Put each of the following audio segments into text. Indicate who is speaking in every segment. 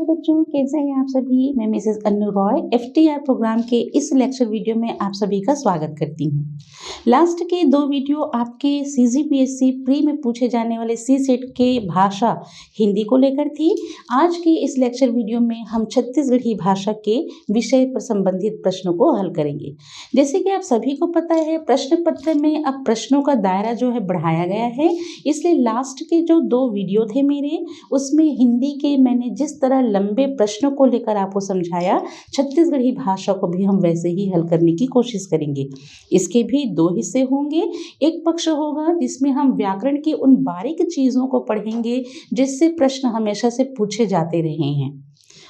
Speaker 1: Hello बच्चों, कैसे हैं आप सभी। मैं Mrs Annu Roy FTR program के इस लेक्चर वीडियो में आप सभी का स्वागत करती हूँ। लास्ट के दो वीडियो आपके सीजीपीएससी प्री में पूछे जाने वाले सी सेट के भाषा हिंदी को लेकर थी। आज के इस लेक्चर वीडियो में हम छत्तीसगढ़ी भाषा के विषय पर संबंधित प्रश्नों को हल करेंगे। जैसे कि आप सभी को पता है, प्रश्न पत्र में अब प्रश्नों का दायरा जो है बढ़ाया गया है, इसलिए लास्ट के जो दो वीडियो थे मेरे, उसमें हिंदी के मैंने जिस तरह लंबे प्रश्नों को लेकर आपको समझाया, छत्तीसगढ़ी भाषा को भी हम वैसे ही हल करने की कोशिश करेंगे। इसके भी दो हिस्से होंगे। एक पक्ष होगा जिसमें हम व्याकरण की उन बारीक चीज़ों को पढ़ेंगे जिससे प्रश्न हमेशा से पूछे जाते रहे हैं,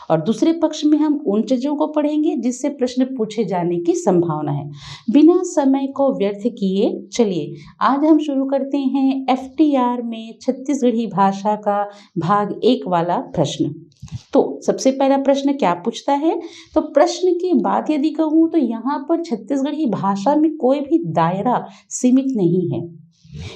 Speaker 1: और दूसरे पक्ष में हम उन चीज़ों को पढ़ेंगे जिससे प्रश्न पूछे जाने की संभावना है। बिना समय को व्यर्थ किए चलिए आज हम शुरू करते हैं एफटीआर में छत्तीसगढ़ी भाषा का भाग 1 वाला प्रश्न। तो सबसे पहला प्रश्न क्या पूछता है, तो प्रश्न की बात यदि कहूँ तो यहाँ पर छत्तीसगढ़ी भाषा में कोई भी दायरा सीमित नहीं है।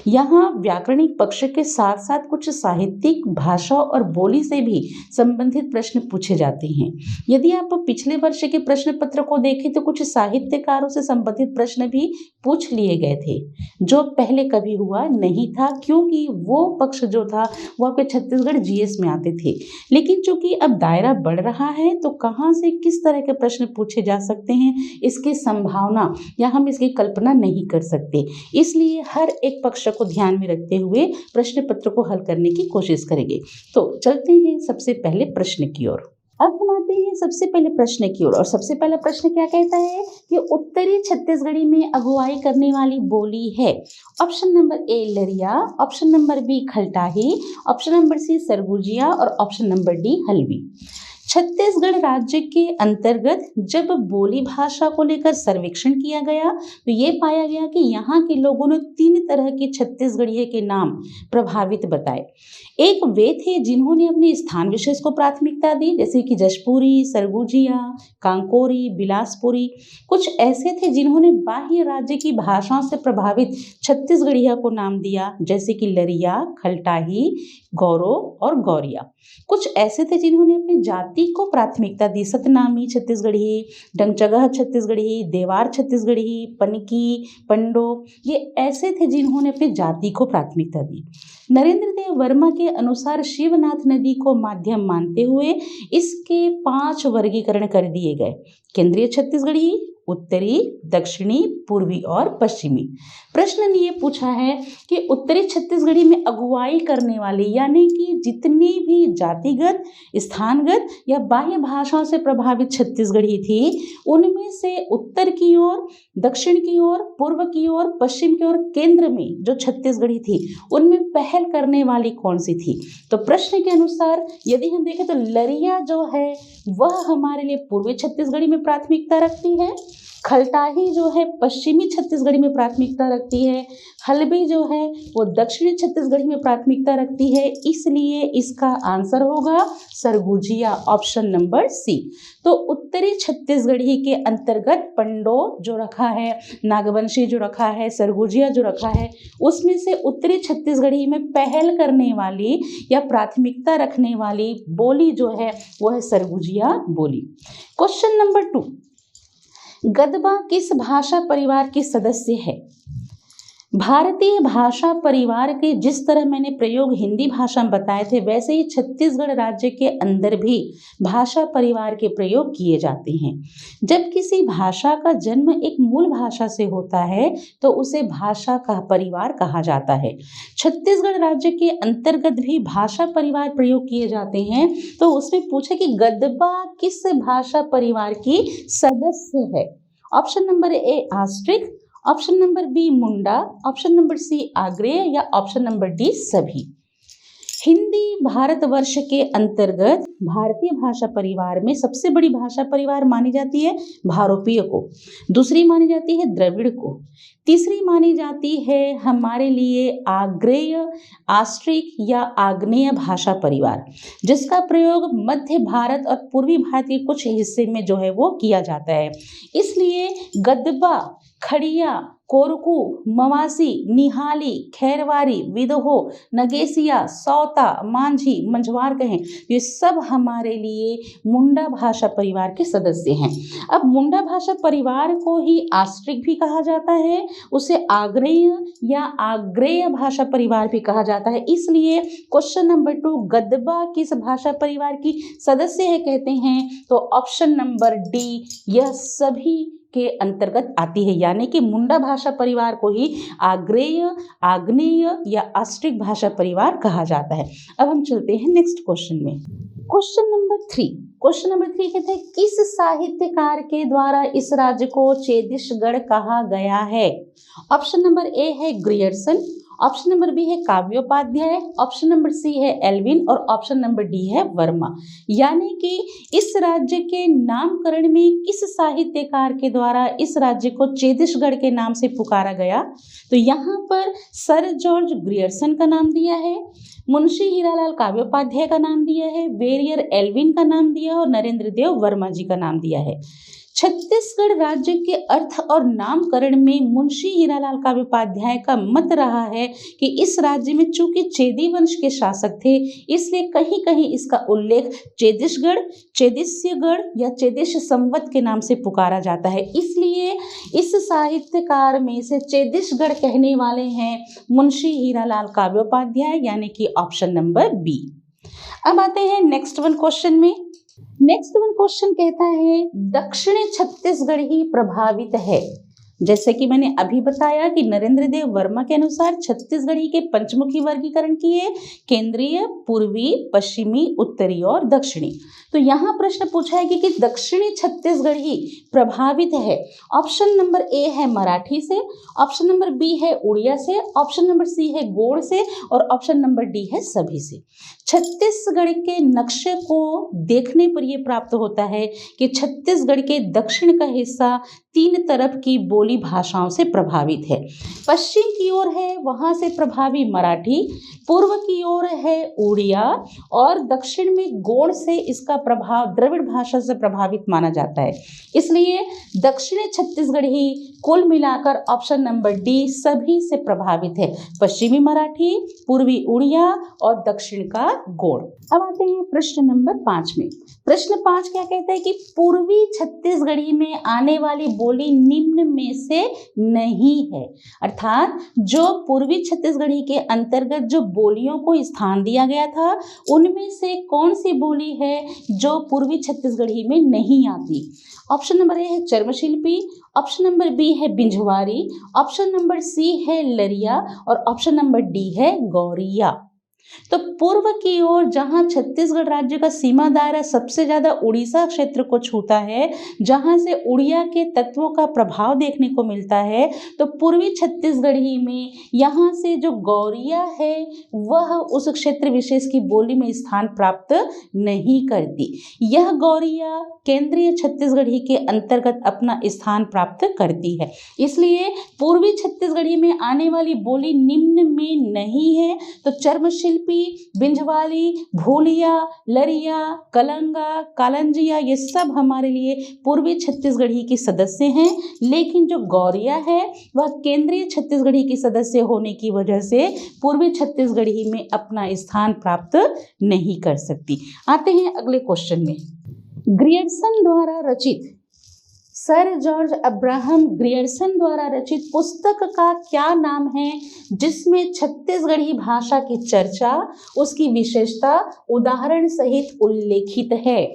Speaker 1: यहाँ व्याकरणिक पक्ष के साथ साथ कुछ साहित्यिक, भाषा और बोली से भी संबंधित प्रश्न पूछे जाते हैं। यदि आप पिछले वर्ष के प्रश्न पत्र को देखें तो कुछ साहित्यकारों से संबंधित प्रश्न भी पूछ लिए गए थे, जो पहले कभी हुआ नहीं था, क्योंकि वो पक्ष जो था वो आपके छत्तीसगढ़ जीएस में आते थे। लेकिन चूंकि अब दायरा बढ़ रहा है तो कहाँ से किस तरह के प्रश्न पूछे जा सकते हैं, इसकी संभावना या हम इसकी कल्पना नहीं कर सकते। इसलिए हर एक पक्ष को ध्यान में रखते हुए प्रश्न पत्र को हल करने की कोशिश करेंगे। तो चलते हैं सबसे पहले प्रश्न की ओर। अब हम आते हैं सबसे पहले प्रश्न की ओर, और सबसे पहला प्रश्न क्या कहता है कि उत्तरी छत्तीसगढ़ी में अगुवाई करने वाली बोली है। Option number A Lariya, option number B Khaltahi, option number C Surgujia और option number D Halbi. Chhattisgarh राज्य के अंतर्गत जब बोली भाषा को लेकर सर्वेक्षण किया गया तो ये पाया गया कि यहाँ के लोगों ने 3 तरह के छत्तीसगढ़िये के नाम प्रभावित बताए। एक वे थे जिन्होंने अपने स्थान विशेष को प्राथमिकता दी, जैसे कि जशपुरी, सरगुजिया, कांकोरी, बिलासपुरी। कुछ ऐसे थे जिन्होंने बाह्य राज्य की भाषाओं से प्रभावित छत्तीसगढ़िया को नाम दिया, जैसे कि लरिया, खलटाही, गौरो और गौरिया। कुछ ऐसे थे जिन्होंने अपनी जाति को प्राथमिकता दी, सतनामी छत्तीसगढ़ी, डंगचगह छत्तीसगढ़ी, देवार छत्तीसगढ़ी, पनकी, पंडो। ये ऐसे थे जिन्होंने अपनी जाति को प्राथमिकता दी। नरेंद्र देव वर्मा के अनुसार शिवनाथ नदी को माध्यम मानते हुए इसके 5 वर्गीकरण कर दिए गए: केंद्रीय छत्तीसगढ़ी, उत्तरी, दक्षिणी, पूर्वी और पश्चिमी। प्रश्न ने ये पूछा है कि उत्तरी छत्तीसगढ़ी में अगुवाई करने वाली, यानी कि जितनी भी जातिगत, स्थानगत या बाह्य भाषाओं से प्रभावित छत्तीसगढ़ी थी, उनमें से उत्तर की ओर, दक्षिण की ओर, पूर्व की ओर, पश्चिम की ओर, केंद्र में जो छत्तीसगढ़ी थी, उनमें पहल करने वाली कौन सी थी। तो प्रश्न के अनुसार यदि हम देखें तो लरिया जो है वह हमारे लिए पूर्वी छत्तीसगढ़ी में प्राथमिकता रखती है, खलटाही जो है पश्चिमी छत्तीसगढ़ी में प्राथमिकता रखती है, हल्बी जो है वो दक्षिणी छत्तीसगढ़ी में प्राथमिकता रखती है। इसलिए इसका आंसर होगा सरगुजिया, ऑप्शन नंबर सी। तो उत्तरी छत्तीसगढ़ी के अंतर्गत पंडो जो रखा है, नागवंशी जो रखा है, सरगुजिया जो रखा है, उसमें से उत्तरी छत्तीसगढ़ी में पहल करने वाली या प्राथमिकता रखने वाली बोली जो है वो है सरगुजिया बोली। क्वेश्चन नंबर 2, गदबा किस भाषा परिवार के सदस्य है। भारतीय भाषा परिवार के जिस तरह मैंने प्रयोग हिंदी भाषा में बताए थे, वैसे ही छत्तीसगढ़ राज्य के अंदर भी भाषा परिवार के प्रयोग किए जाते हैं। जब किसी भाषा का जन्म एक मूल भाषा से होता है तो उसे भाषा का परिवार कहा जाता है। छत्तीसगढ़ राज्य के अंतर्गत भी भाषा परिवार प्रयोग किए जाते हैं। तो उसमें पूछे कि गदबा किस भाषा परिवार की सदस्य है। Option number A Austric, option number B Munda, option number C आग्रेय या ऑप्शन नंबर डी सभी। हिंदी भारतवर्ष के अंतर्गत भारतीय भाषा परिवार में सबसे बड़ी भाषा परिवार मानी जाती है भारोपीय को, दूसरी मानी जाती है द्रविड़ को, तीसरी मानी जाती है हमारे लिए आग्नेय, आस्ट्रिक या आग्नेय भाषा परिवार, जिसका प्रयोग मध्य भारत और पूर्वी भारत के कुछ हिस्से में जो है वो किया जाता है। इसलिए गदबा खड़िया, कोरकू, मवासी, निहाली, खैरवारी, विदहो, नगेसिया, सौता, मांझी, मंझवार कहें, ये सब हमारे लिए मुंडा भाषा परिवार के सदस्य हैं। अब मुंडा भाषा परिवार को ही आस्ट्रिक भी कहा जाता है, उसे आग्नेय या आग्नेय भाषा परिवार भी कहा जाता है। इसलिए क्वेश्चन नंबर 2 गदबा किस भाषा परिवार की सदस्य है कहते हैं, तो ऑप्शन नंबर डी यह सभी के अंतर्गत आती है, यानी कि मुंडा भाषा परिवार को ही आग्नेय, आग्नेय या आस्ट्रिक भाषा परिवार कहा जाता है। अब हम चलते हैं नेक्स्ट क्वेश्चन में। क्वेश्चन नंबर 3 कहते हैं किस साहित्यकार के द्वारा इस राज्य को छत्तीसगढ़ कहा गया है। ऑप्शन नंबर ए है ग्रियर्सन, ऑप्शन नंबर बी है काव्योपाध्याय, ऑप्शन नंबर सी है एल्विन और ऑप्शन नंबर डी है वर्मा। यानी कि इस राज्य के नामकरण में किस साहित्यकार के द्वारा इस राज्य को छत्तीसगढ़ के नाम से पुकारा गया, तो यहाँ पर सर जॉर्ज ग्रियर्सन का नाम दिया है, मुंशी हीरालाल काव्योपाध्याय का नाम दिया है, वेरियर एल्विन का नाम दिया है और नरेंद्र देव वर्मा जी का नाम दिया है। छत्तीसगढ़ राज्य के अर्थ और नामकरण में मुंशी हीरालाल काव्योपाध्याय का मत रहा है कि इस राज्य में चूंकि चेदी वंश के शासक थे, इसलिए कहीं कहीं इसका उल्लेख चेदिशगढ़, चेदिस्यगढ़ या चेदिश संवत के नाम से पुकारा जाता है। इसलिए इस साहित्यकार में से चेदिशगढ़ कहने वाले हैं मुंशी हीरालाल काव्योपाध्याय, यानी कि ऑप्शन नंबर बी। अब आते हैं नेक्स्ट वन क्वेश्चन में। नेक्स्ट वन क्वेश्चन कहता है दक्षिणी छत्तीसगढ़ ही प्रभावित है। जैसे कि मैंने अभी बताया कि नरेंद्र देव वर्मा के अनुसार छत्तीसगढ़ी के पंचमुखी वर्गीकरण किए, केंद्रीय, पूर्वी, पश्चिमी, उत्तरी और दक्षिणी। तो यहाँ प्रश्न पूछा है कि दक्षिणी छत्तीसगढ़ ही प्रभावित है। ऑप्शन नंबर ए है मराठी से, ऑप्शन नंबर बी है उड़िया से, ऑप्शन नंबर सी है गोड़ से और ऑप्शन नंबर डी है सभी से। छत्तीसगढ़ के नक्शे को देखने पर यह प्राप्त होता है कि छत्तीसगढ़ के दक्षिण का हिस्सा 3 तरफ की बोली भाषाओं से प्रभावित है। पश्चिम की ओर है वहां से प्रभावी मराठी, पूर्व की ओर है उड़िया और दक्षिण में गोंड से इसका प्रभाव द्रविड़ भाषा से प्रभावित माना जाता है। इसलिए दक्षिणी छत्तीसगढ़ ही कुल मिलाकर ऑप्शन नंबर डी सभी से प्रभावित है, पश्चिमी मराठी, पूर्वी उड़िया और दक्षिण का गोंड। अब आते हैं प्रश्न नंबर 5 में। प्रश्न 5 क्या कहता है कि पूर्वी छत्तीसगढ़ी में आने वाली बोली निम्न में से नहीं है। अर्थात जो पूर्वी छत्तीसगढ़ी के अंतर्गत जो बोलियों को स्थान दिया गया था उनमें से कौन सी बोली है जो पूर्वी छत्तीसगढ़ी में नहीं आती। ऑप्शन नंबर ए है चर्मशिल्पी, ऑप्शन नंबर बी है बिंझवारी, ऑप्शन नंबर सी है लरिया और ऑप्शन नंबर डी है गौरिया। तो पूर्व की ओर जहां छत्तीसगढ़ राज्य का सीमा दायरा सबसे ज्यादा उड़ीसा क्षेत्र को छूता है, जहां से उड़िया के तत्वों का प्रभाव देखने को मिलता है, तो पूर्वी छत्तीसगढ़ी में यहाँ से जो गौरिया है वह उस क्षेत्र विशेष की बोली में स्थान प्राप्त नहीं करती। यह गौरिया केंद्रीय छत्तीसगढ़ी के अंतर्गत अपना स्थान प्राप्त करती है। इसलिए पूर्वी छत्तीसगढ़ी में आने वाली बोली निम्न में नहीं है। तो चर्मशिल्पी, बिंझवाली, भूलिया, लरिया, कलंगा, कालंजिया ये सब हमारे लिए पूर्वी छत्तीसगढ़ी के सदस्य हैं, लेकिन जो गौरिया है वह केंद्रीय छत्तीसगढ़ी की सदस्य होने की वजह से पूर्वी छत्तीसगढ़ी में अपना स्थान प्राप्त नहीं कर सकती। आते हैं अगले क्वेश्चन में। ग्रियर्सन द्वारा रचित, सर जॉर्ज अब्राहम ग्रियर्सन द्वारा रचित पुस्तक का क्या नाम है जिसमें छत्तीसगढ़ी भाषा की चर्चा, उसकी विशेषता उदाहरण सहित उल्लेखित है।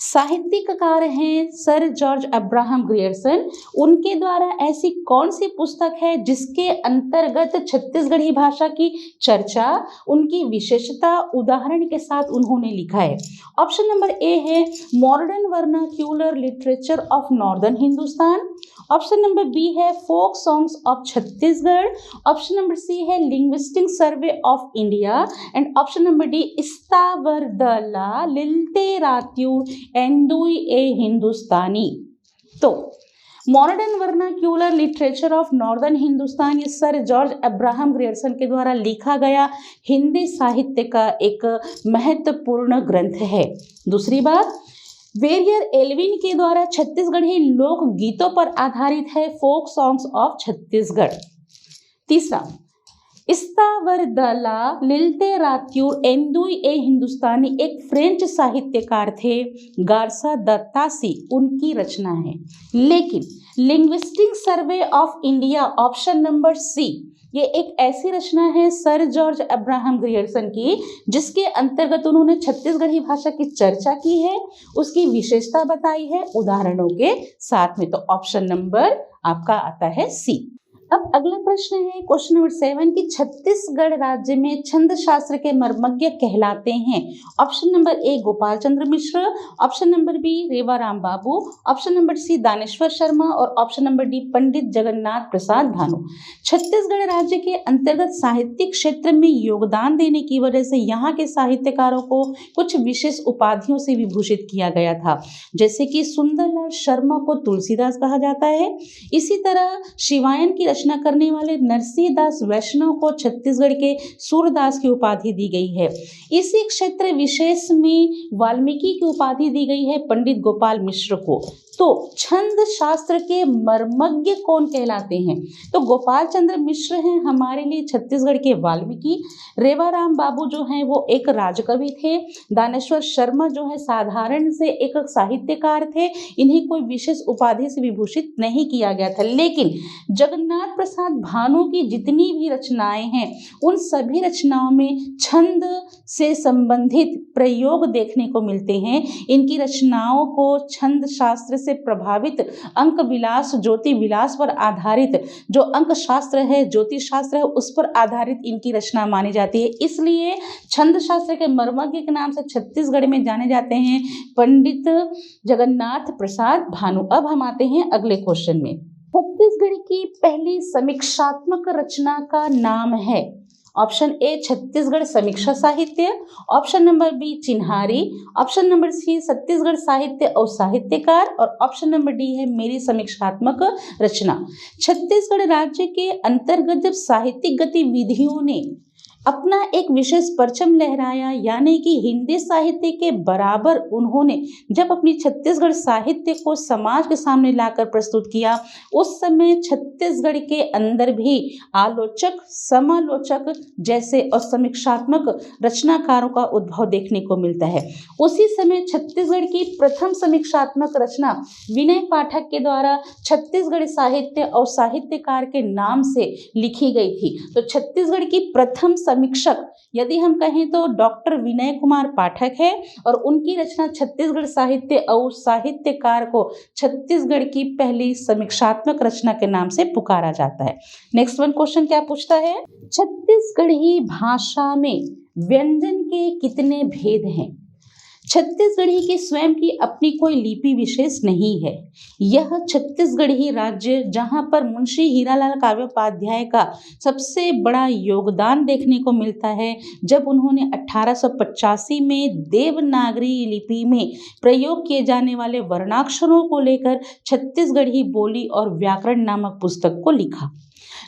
Speaker 1: साहित्यकार हैं सर जॉर्ज अब्राहम ग्रियर्सन, उनके द्वारा ऐसी कौन सी पुस्तक है जिसके अंतर्गत छत्तीसगढ़ी भाषा की चर्चा, उनकी विशेषता उदाहरण के साथ उन्होंने लिखा है। ऑप्शन नंबर ए है modern vernacular literature of northern Hindustan, option number B है folk songs of Chhattisgarh, option number C है linguistic survey of India and option number D इस्तावरदला लिल्टेरात्यूर एंडुई ए हिंदुस्तानी। तो modern vernacular literature of northern Hindustan ये सर जॉर्ज अब्राहम ग्रियर्सन के द्वारा लिखा गया हिंदी साहित्य का एक महत्वपूर्ण ग्रंथ है। दूसरी बात, वेरियर एल्विन के द्वारा छत्तीसगढ़ी लोक गीतों पर आधारित है फोक सॉन्ग्स ऑफ छत्तीसगढ़। तीसरा, इस्तावरदला लिलते रात्यूर एंदुई ए हिंदुस्तानी एक फ्रेंच साहित्यकार थे, गारसा दत्तासी उनकी रचना है। लेकिन linguistic survey of India option number C, ये एक ऐसी रचना है सर जॉर्ज अब्राहम ग्रियर्सन की, जिसके अंतर्गत उन्होंने छत्तीसगढ़ी भाषा की चर्चा की है, उसकी विशेषता बताई है उदाहरणों के साथ में। तो ऑप्शन नंबर आपका आता है सी। अब अगला प्रश्न है क्वेश्चन नंबर 7 कि छत्तीसगढ़ राज्य में छंद शास्त्र के मर्मज्ञ कहलाते हैं। Option number A Gopal Chandra Mishra, option number B Revaram Babu, option number C Daneshwar Sharma और option number D Pandit Jagannath Prasad Bhanu. Chhattisgarh राज्य के अंतर्गत साहित्यिक क्षेत्र में योगदान देने की वजह से यहाँ के साहित्यकारों को कुछ विशेष उपाधियों से विभूषित किया गया था, जैसे कि सुंदरलाल शर्मा को तुलसीदास कहा जाता है। इसी तरह शिवायन की रचना करने वाले नरसिंहदास वैष्णव को छत्तीसगढ़ के सूरदास की उपाधि दी गई है। इसी क्षेत्र विशेष में वाल्मीकि की उपाधि दी गई है पंडित गोपाल मिश्र को। तो छंद शास्त्र के मर्मज्ञ कौन कहलाते हैं? तो गोपाल चंद्र मिश्र हैं हमारे लिए छत्तीसगढ़ के वाल्मीकि, रेवाराम बाबू जो हैं वो एक राजकवि थे, दानेश्वर शर्मा जो है साधारण से एक साहित्यकार थे, इन्हें कोई विशेष उपाधि से विभूषित नहीं किया गया था। लेकिन जगन्नाथ प्रसाद भानु की जितनी भी रचनाएं हैं उन सभी रचनाओं में छंद से संबंधित प्रयोग देखने को मिलते हैं। इनकी रचनाओं को छंद शास्त्र से प्रभावित अंक विलास ज्योति विलास पर आधारित जो अंक शास्त्र है ज्योतिष शास्त्र है उस पर आधारित इनकी रचना मानी जाती है। इसलिए छंद शास्त्र के मर्मज्ञ के नाम से छत्तीसगढ़ में जाने जाते हैं पंडित जगन्नाथ प्रसाद भानु। अब हम आते हैं अगले क्वेश्चन में। छत्तीसगढ़ की पहली समीक्षात्मक रचना का नाम है। ऑप्शन ए छत्तीसगढ़ समीक्षा साहित्य, ऑप्शन नंबर बी चिन्हारी, ऑप्शन नंबर सी छत्तीसगढ़ साहित्य और साहित्यकार और ऑप्शन नंबर डी है मेरी समीक्षात्मक रचना। छत्तीसगढ़ राज्य के अंतर्गत जब साहित्यिक गतिविधियों ने अपना एक विशेष परचम लहराया, यानी कि हिंदी साहित्य के बराबर उन्होंने जब अपनी छत्तीसगढ़ साहित्य को समाज के सामने लाकर प्रस्तुत किया, उस समय छत्तीसगढ़ के अंदर भी आलोचक, समालोचक जैसे और समीक्षात्मक रचनाकारों का उद्भव देखने को मिलता है। उसी समय छत्तीसगढ़ की प्रथम समीक्षात्मक रचना विनय पाठक के द्वारा छत्तीसगढ़ साहित्य और साहित्यकार के नाम से लिखी गई थी। तो छत्तीसगढ़ की प्रथम समीक्षक यदि हम कहें तो डॉक्टर विनय कुमार पाठक है और उनकी रचना छत्तीसगढ़ साहित्य और साहित्यकार को छत्तीसगढ़ की पहली समीक्षात्मक रचना के नाम से पुकारा जाता है। नेक्स्ट वन क्वेश्चन क्या पूछता है? छत्तीसगढ़ी भाषा में व्यंजन के कितने भेद हैं? छत्तीसगढ़ी की स्वयं की अपनी कोई लिपि विशेष नहीं है। यह छत्तीसगढ़ी राज्य जहां पर मुंशी हीरालाल काव्योपाध्याय का सबसे बड़ा योगदान देखने को मिलता है, जब उन्होंने 1885 में देवनागरी लिपि में प्रयोग किए जाने वाले वर्णाक्षरों को लेकर छत्तीसगढ़ी बोली और व्याकरण नामक पुस्तक को लिखा,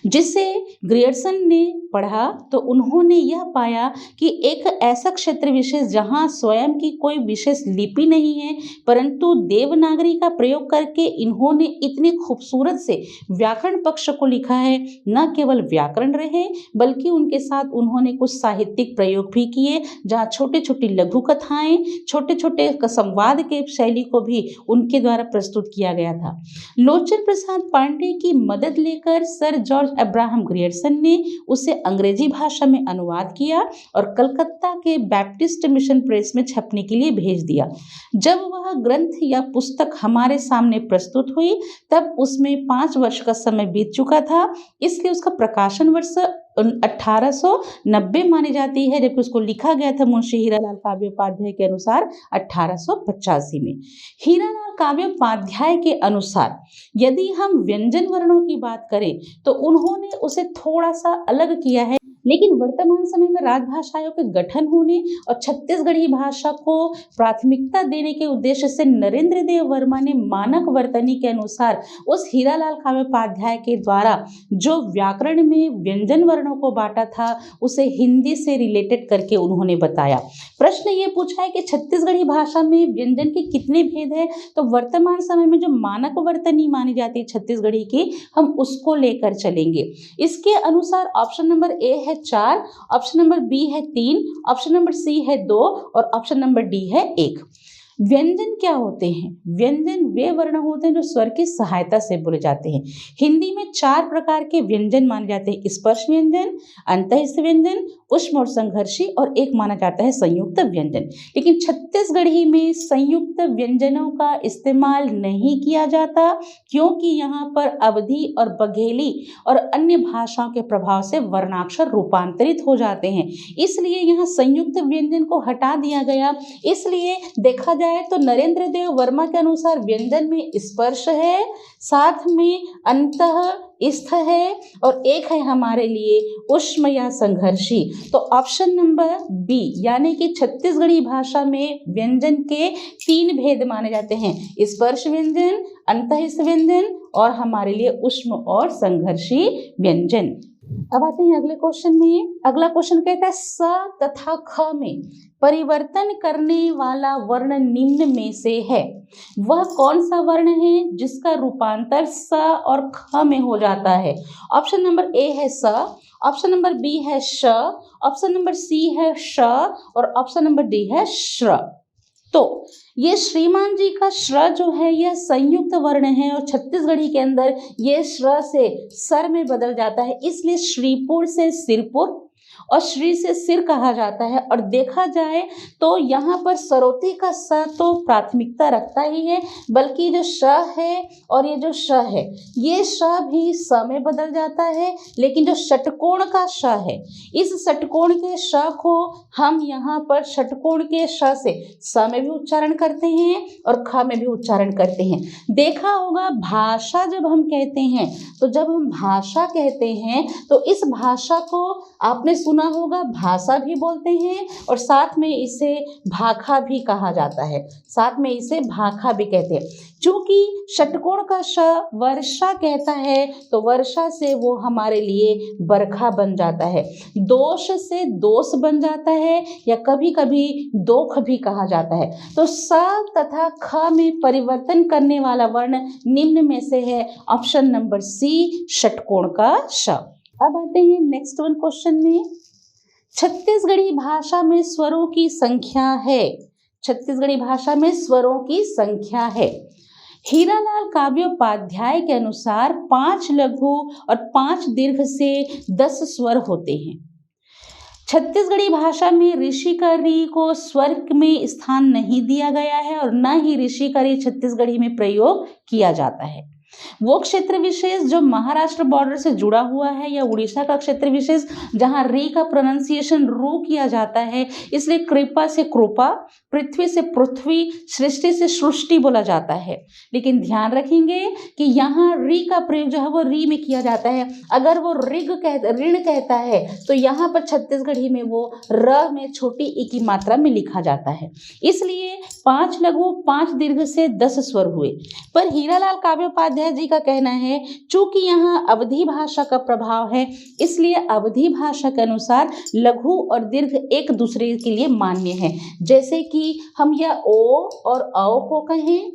Speaker 1: जिसे ग्रियर्सन ने पढ़ा तो उन्होंने यह पाया कि एक ऐसा क्षेत्र विशेष जहां स्वयं की कोई विशेष लिपि नहीं है, परंतु देवनागरी का प्रयोग करके इन्होंने इतने खूबसूरत से व्याकरण पक्ष को लिखा है। न केवल व्याकरण रहे बल्कि उनके साथ उन्होंने कुछ साहित्यिक प्रयोग भी किए, जहाँ छोटी छोटी लघु कथाएं, छोटे छोटे संवाद के शैली को भी उनके द्वारा प्रस्तुत किया गया था। लोचन प्रसाद पांडे की मदद लेकर सर जॉर्ज अब्राहम ग्रियर्सन ने उसे अंग्रेजी भाषा में अनुवाद किया और कलकत्ता के बैप्टिस्ट मिशन प्रेस में छपने के लिए भेज दिया। जब वह ग्रंथ या पुस्तक हमारे सामने प्रस्तुत हुई तब उसमें 5 वर्ष का समय बीत चुका था, इसलिए उसका प्रकाशन वर्ष 1890 मानी जाती है, जबकि उसको लिखा गया था मुंशी हीरालाल काव्योपाध्याय के अनुसार 1885 में। हीरालाल काव्योपाध्याय के अनुसार यदि हम व्यंजन वर्णों की बात करें तो उन्होंने उसे थोड़ा सा अलग किया है। लेकिन वर्तमान समय में राजभाषाओं के गठन होने और छत्तीसगढ़ी भाषा को प्राथमिकता देने के उद्देश्य से नरेंद्र देव वर्मा ने मानक वर्तनी के अनुसार उस हीरालाल काव्योपाध्याय के द्वारा जो व्याकरण में व्यंजन वर्णों को बांटा था उसे हिंदी से रिलेटेड करके उन्होंने बताया। प्रश्न ये पूछा है कि छत्तीसगढ़ी भाषा में व्यंजन के कितने भेद हैं, तो वर्तमान समय में जो मानक वर्तनी मानी जाती है छत्तीसगढ़ी की, हम उसको लेकर चलेंगे। इसके अनुसार ऑप्शन नंबर ए है 4, ऑप्शन नंबर बी है 3, ऑप्शन नंबर सी है 2 और ऑप्शन नंबर डी है 1। व्यंजन क्या होते हैं? व्यंजन वे वर्ण होते हैं जो स्वर की सहायता से बोले जाते हैं। हिंदी में 4 प्रकार के व्यंजन माने जाते हैं: स्पर्श व्यंजन, अंतःस्थ व्यंजन, ऊष्म और संघर्षी और एक माना जाता है संयुक्त व्यंजन। लेकिन छत्तीसगढ़ी में संयुक्त व्यंजनों का इस्तेमाल नहीं किया जाता क्योंकि यहाँ पर अवधी और बघेली और अन्य भाषाओं के प्रभाव से वर्णाक्षर रूपांतरित हो जाते हैं, इसलिए यहाँ संयुक्त व्यंजन को हटा दिया गया। इसलिए देखा जाए तो नरेंद्र देव वर्मा के अनुसार व्यंजन में स्पर्श है, साथ में अंतः स्थ है और एक है हमारे लिए ऊष्म या संघर्षी। तो ऑप्शन नंबर बी यानी कि छत्तीसगढ़ी भाषा में व्यंजन के 3 भेद माने जाते हैं: स्पर्श व्यंजन, अंतःस्थ व्यंजन और हमारे लिए ऊष्म और संघर्षी व्यंजन। अब आते हैं अगले क्वेश्चन में। अगला क्वेश्चन कहता है स तथा ख में परिवर्तन करने वाला वर्ण निम्न में से है। वह कौन सा वर्ण है जिसका रूपांतर स और ख में हो जाता है? ऑप्शन नंबर ए है स, ऑप्शन नंबर बी है श, ऑप्शन नंबर सी है श और ऑप्शन नंबर डी है श्र। तो ये श्रीमान जी का श्र जो है यह संयुक्त वर्ण है और छत्तीसगढ़ी के अंदर ये श्र से सर में बदल जाता है, इसलिए श्रीपुर से सिरपुर और श्री से सिर कहा जाता है। और देखा जाए तो यहाँ पर सरोती का स तो प्राथमिकता रखता ही है, बल्कि जो श है और ये जो श है ये श भी स में बदल जाता है। लेकिन जो षटकोण का श है, इस षटकोण के श को हम यहाँ पर षटकोण के श से स में भी उच्चारण करते हैं और ख में भी उच्चारण करते हैं। देखा होगा भाषा जब हम कहते हैं तो जब हम भाषा कहते हैं तो इस भाषा को आपने सुना होगा भाषा भी बोलते हैं और साथ में इसे भाखा भी कहा जाता है, साथ में इसे भाखा भी कहते हैं। चूंकि षटकोण का श वर्षा कहता है तो वर्षा से वो हमारे लिए बरखा बन जाता है, दोष से दोष बन जाता है या कभी कभी दोख भी कहा जाता है। तो स तथा ख में परिवर्तन करने वाला वर्ण निम्न में से है ऑप्शन नंबर सी षटकोण का श। अब आते हैं नेक्स्ट वन क्वेश्चन में। छत्तीसगढ़ी भाषा में स्वरों की संख्या है। छत्तीसगढ़ी भाषा में स्वरों की संख्या है। हीरालाल काव्योपाध्याय के अनुसार 5 लघु और 5 दीर्घ से 10 स्वर होते हैं। छत्तीसगढ़ी भाषा में ऋषि का री को स्वर में स्थान नहीं दिया गया है और न ही ऋषि का री छत्तीसगढ़ी में प्रयोग किया जाता है। वो क्षेत्र विशेष जो महाराष्ट्र बॉर्डर से जुड़ा हुआ है या उड़ीसा का क्षेत्र विशेष जहां री का प्रोनाउंसिएशन रू किया जाता है, इसलिए कृपा से कृपा, पृथ्वी से पृथ्वी, सृष्टि से सृष्टि बोला जाता है। लेकिन ध्यान रखेंगे कि यहाँ री का प्रयोग जो है वो री में किया जाता है। अगर वो ऋण कहता है तो यहाँ पर छत्तीसगढ़ी में वो र में छोटी ई की मात्रा में लिखा जाता है। इसलिए 5 लघु 5 दीर्घ से 10 स्वर हुए। पर हीरालाल काव्योपाध्याय जी का कहना है चूंकि यहाँ अवधी भाषा का प्रभाव है, इसलिए अवधी भाषा के अनुसार लघु और दीर्घ एक दूसरे के लिए मान्य है। जैसे कि हम या ओ और औ को कहें,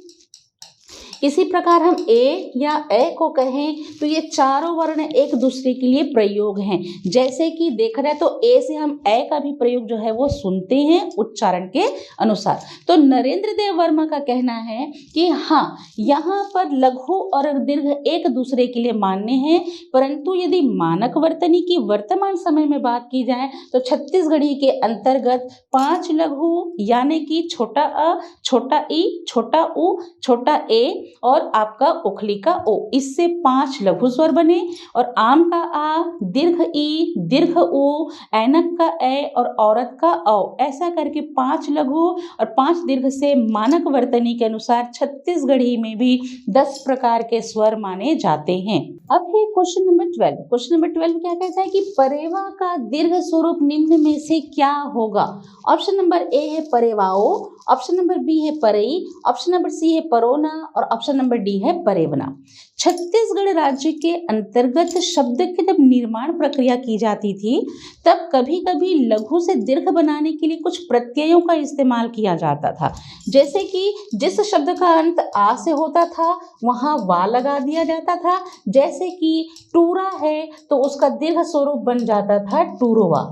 Speaker 1: इसी प्रकार हम ए या ए को कहें तो ये चारों वर्ण एक दूसरे के लिए प्रयोग हैं। जैसे कि देखा जाए तो ए से हम ए का भी प्रयोग जो है वो सुनते हैं उच्चारण के अनुसार। तो नरेंद्र देव वर्मा का कहना है कि हाँ, यहाँ पर लघु और दीर्घ एक दूसरे के लिए मान्य हैं, परंतु यदि मानक वर्तनी की वर्तमान समय में बात की जाए तो छत्तीसगढ़ी के अंतर्गत 5 लघु यानी कि छोटा अ, छोटा ई, छोटा उ, छोटा ए और आपका उखली का ओ, इससे 5 लघु स्वर बने और आम का आ, दीर्घ ई, दीर्घ उ, ऐनक का ए और औरत का औ, ऐसा करके 5 लघु और 5 दीर्घ से मानक वर्तनी के अनुसार छत्तीसगढ़ी में भी 10 प्रकार के स्वर माने जाते हैं। अब है क्वेश्चन नंबर 12। क्वेश्चन नंबर 12 क्या कहता है कि परेवा का दीर्घ स्वरूप निम्न में से क्या होगा। ऑप्शन नंबर ए है परेवाओ, ऑप्शन नंबर बी है परई, ऑप्शन नंबर सी है परोना और ऑप्शन नंबर डी है परेवना। छत्तीसगढ़ राज्य के अंतर्गत शब्द के जब निर्माण प्रक्रिया की जाती थी तब कभी कभी लघु से दीर्घ बनाने के लिए कुछ प्रत्ययों का इस्तेमाल किया जाता था। जैसे कि जिस शब्द का अंत आ से होता था वहां वा लगा दिया जाता था। जैसे कि टूरा है तो उसका दीर्घ स्वरूप बन जाता था टूरोवा,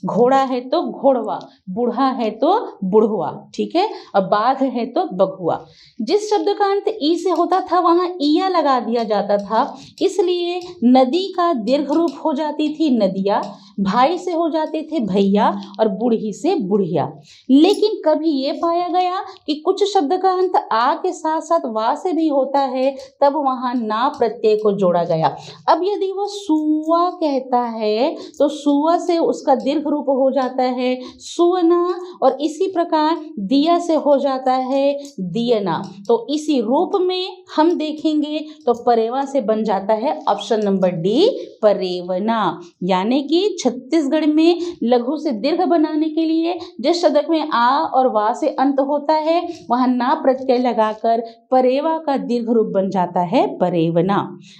Speaker 1: घोड़ा है तो घोड़वा, बूढ़ा है तो बुढ़वा, ठीक है, और बाघ है तो बघुआ। जिस शब्द का अंत ई से होता था वहां इया लगा दिया जाता था, इसलिए नदी का दीर्घ रूप हो जाती थी नदिया, भाई से हो जाते थे भैया और बूढ़ी से बुढ़िया। लेकिन कभी ये पाया गया कि कुछ शब्द का अंत आ के साथ साथ वा से भी होता है, तब वहां ना प्रत्यय को जोड़ा गया। अब यदि वो सुआ कहता है तो सुआ से उसका दीर्घ रूप हो जाता है सुवना, और इसी प्रकार दिया से हो जाता है दियना। तो इसी रूप में हम देखेंगे तो परेवा से बन जाता है ऑप्शन नंबर डी परेवना। यानी कि छत्तीसगढ़ में लघु से दीर्घ बनाने के लिए जिस शब्द में आ और वा से अंत होता है वहां ना प्रत्यय लगाकर परेवा का दीर्घ रूप बन जाता है परेवना।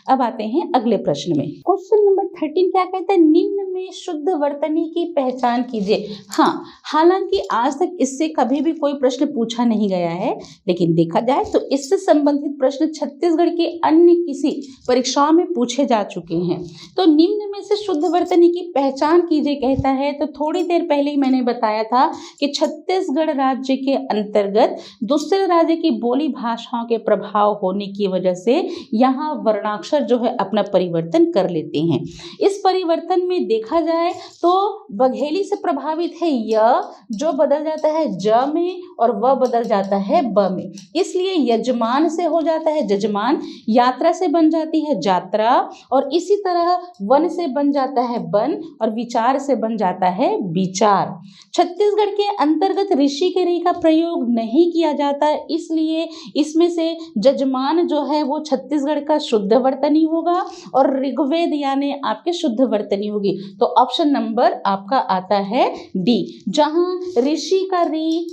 Speaker 1: अब आते हैं अगले प्रश्न में। क्वेश्चन नंबर 13 क्या कहता है, निम्न में शुद्ध वर्तनी की पहचान कीजिए। हाँ, हालांकि आज तक इससे कभी भी कोई प्रश्न पूछा नहीं गया है, लेकिन देखा जाए तो इससे संबंधित प्रश्न छत्तीसगढ़ के अन्य किसी परीक्षाओं में पूछे जा चुके हैं। तो निम्न में से शुद्ध वर्तनी की पहचान कीजिए कहता है, तो थोड़ी देर पहले ही मैंने बताया था कि छत्तीसगढ़ राज्य के अंतर्गत दूसरे राज्य की बोली भाषाओं के प्रभाव होने की वजह से यहाँ वर्णाक्षर जो है अपना परिवर्तन कर लेते हैं। इस परिवर्तन में देखा जाए तो बघेली से प्रभावित है य, जो बदल जाता है ज में, और व बदल जाता है ब में। इसलिए यजमान से हो जाता है जजमान, यात्रा से बन जाती है जात्रा, और इसी तरह वन से बन जाता है बन, और विचार से बन जाता है विचार। छत्तीसगढ़ के अंतर्गत ऋषि के री का प्रयोग नहीं किया जाता, इसलिए इसमें से जजमान जो है वो छत्तीसगढ़ का शुद्ध वर्तनी होगा और ऋग्वेद यानी आपके शुद्ध वर्तनी होगी। तो ऑप्शन नंबर आपका आता है डी, जहां ऋषि का री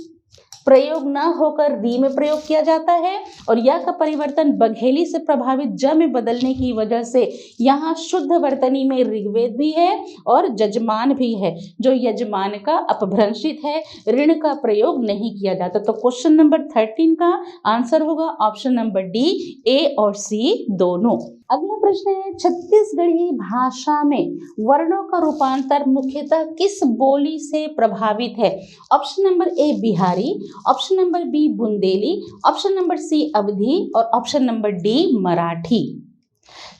Speaker 1: प्रयोग न होकर री में प्रयोग किया जाता है और यह का परिवर्तन बघेली से प्रभावित ज में बदलने की वजह से यहाँ शुद्ध वर्तनी में ऋग्वेद भी है और जजमान भी है, जो यजमान का अपभ्रंशित है, ऋण का प्रयोग नहीं किया जाता। तो क्वेश्चन नंबर 13 का आंसर होगा ऑप्शन नंबर डी, ए और सी दोनों। अगला प्रश्न है, छत्तीसगढ़ी भाषा में वर्णों का रूपांतर मुख्यतः किस बोली से प्रभावित है। Option number A Bihari, option number B Bundeli, option number C Awadhi और option number D Marathi.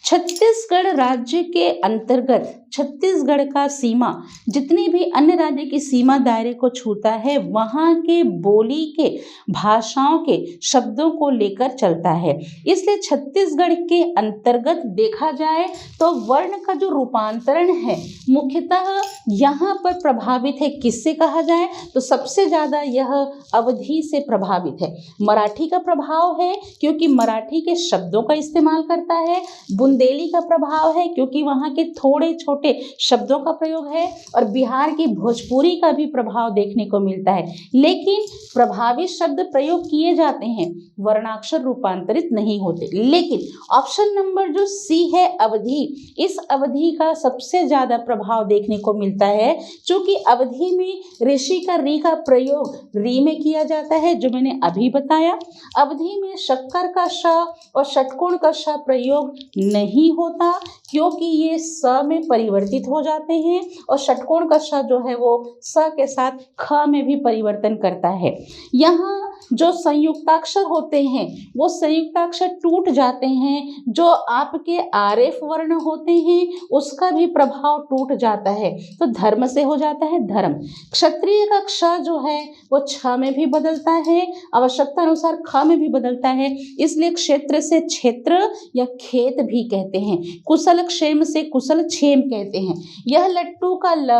Speaker 1: Chhattisgarh राज्य के अंतर्गत छत्तीसगढ़ का सीमा जितने भी अन्य राज्य की सीमा दायरे को छूता है वहाँ के बोली के भाषाओं के शब्दों को लेकर चलता है। इसलिए छत्तीसगढ़ के अंतर्गत देखा जाए तो वर्ण का जो रूपांतरण है मुख्यतः यहाँ पर प्रभावित है। किससे कहा जाए तो सबसे ज़्यादा यह अवधी से प्रभावित है। मराठी का प्रभाव है क्योंकि मराठी के शब्दों का इस्तेमाल करता है। बुंदेली का प्रभाव है क्योंकि वहाँ के थोड़े छोटे शब्दों का प्रयोग है और बिहार की भोजपुरी का भी प्रभाव देखने को मिलता है। लेकिन प्रभावित शब्द प्रयोग किए जाते हैं, वर्णाक्षर रूपांतरित नहीं होते। लेकिन ऑप्शन नंबर जो सी है अवधी, इस अवधि का सबसे ज्यादा प्रभाव देखने को मिलता है, क्योंकि अवधि में ऋषि का री का प्रयोग री में किया जाता है, जो मैंने अभी बताया। अवधि में शक्कर का श और षटकोण का श प्रयोग नहीं होता क्योंकि ये स में परिवर्तित हो जाते हैं और षटकोण का श जो है वो स के साथ ख में भी परिवर्तन करता है। यहाँ जो संयुक्ताक्षर होते हैं वो संयुक्ताक्षर टूट जाते हैं, जो आपके आरेफ वर्ण होते हैं उसका भी प्रभाव टूट जाता है, तो धर्म से हो जाता है धर्म। क्षत्रिय का क्ष जो है वो छ में भी बदलता है, आवश्यकता अनुसार ख में भी बदलता है, इसलिए क्षेत्र से क्षेत्र या खेत भी कहते हैं। कुशल कुशल क्षेम से कुशल क्षेम कहते हैं। यह लट्टू का ल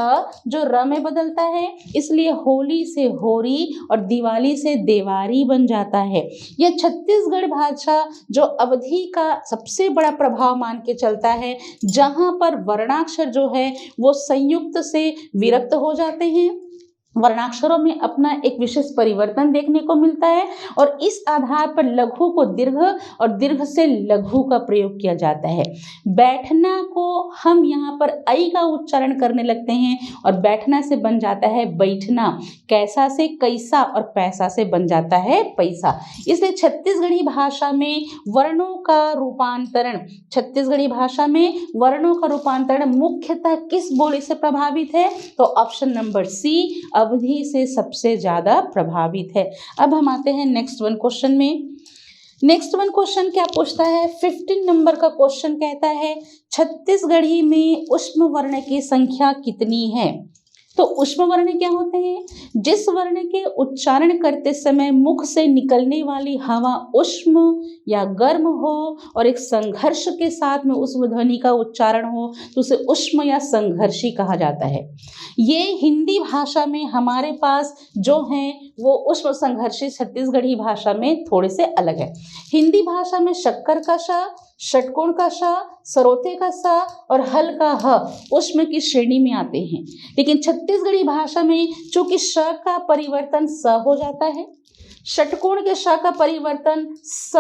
Speaker 1: जो र में बदलता है, इसलिए होली से होरी और दिवाली से देवारी बन जाता है। यह छत्तीसगढ़ भाषा जो अवधि का सबसे बड़ा प्रभाव मान के चलता है, जहाँ पर वर्णाक्षर जो है वो संयुक्त से विरक्त हो जाते हैं। वर्णाक्षरों में अपना एक विशेष परिवर्तन देखने को मिलता है और इस आधार पर लघु को दीर्घ और दीर्घ से लघु का प्रयोग किया जाता है। बैठना को हम यहाँ पर ऐ का उच्चारण करने लगते हैं और बैठना से बन जाता है बैठना, कैसा से कैसा और पैसा से बन जाता है पैसा। इसलिए छत्तीसगढ़ी भाषा में वर्णों का रूपांतरण मुख्यतः किस बोली से प्रभावित है? तो ऑप्शन नंबर सी अवधि से सबसे ज्यादा प्रभावित है। अब हम आते हैं नेक्स्ट वन क्वेश्चन में। नेक्स्ट वन क्वेश्चन क्या पूछता है? 15 नंबर का क्वेश्चन कहता है छत्तीसगढ़ी में ऊष्म वर्ण की संख्या कितनी है? तो ऊष्म वर्ण क्या होते हैं? जिस वर्ण के उच्चारण करते समय मुख से निकलने वाली हवा ऊष्म या गर्म हो और एक संघर्ष के साथ में उस ध्वनि का उच्चारण हो तो उसे ऊष्म या संघर्षी कहा जाता है। ये हिंदी भाषा में हमारे पास जो हैं वो ऊष्म संघर्षी छत्तीसगढ़ी भाषा में थोड़े से अलग है। हिंदी भाषा में शक्कर का श, षटकोण का श, सरोते का स और हल का ह ऊष्म की श्रेणी में आते हैं, लेकिन छत्तीसगढ़ी भाषा में चूंकि श का परिवर्तन स हो जाता है, षटकोण के श का परिवर्तन स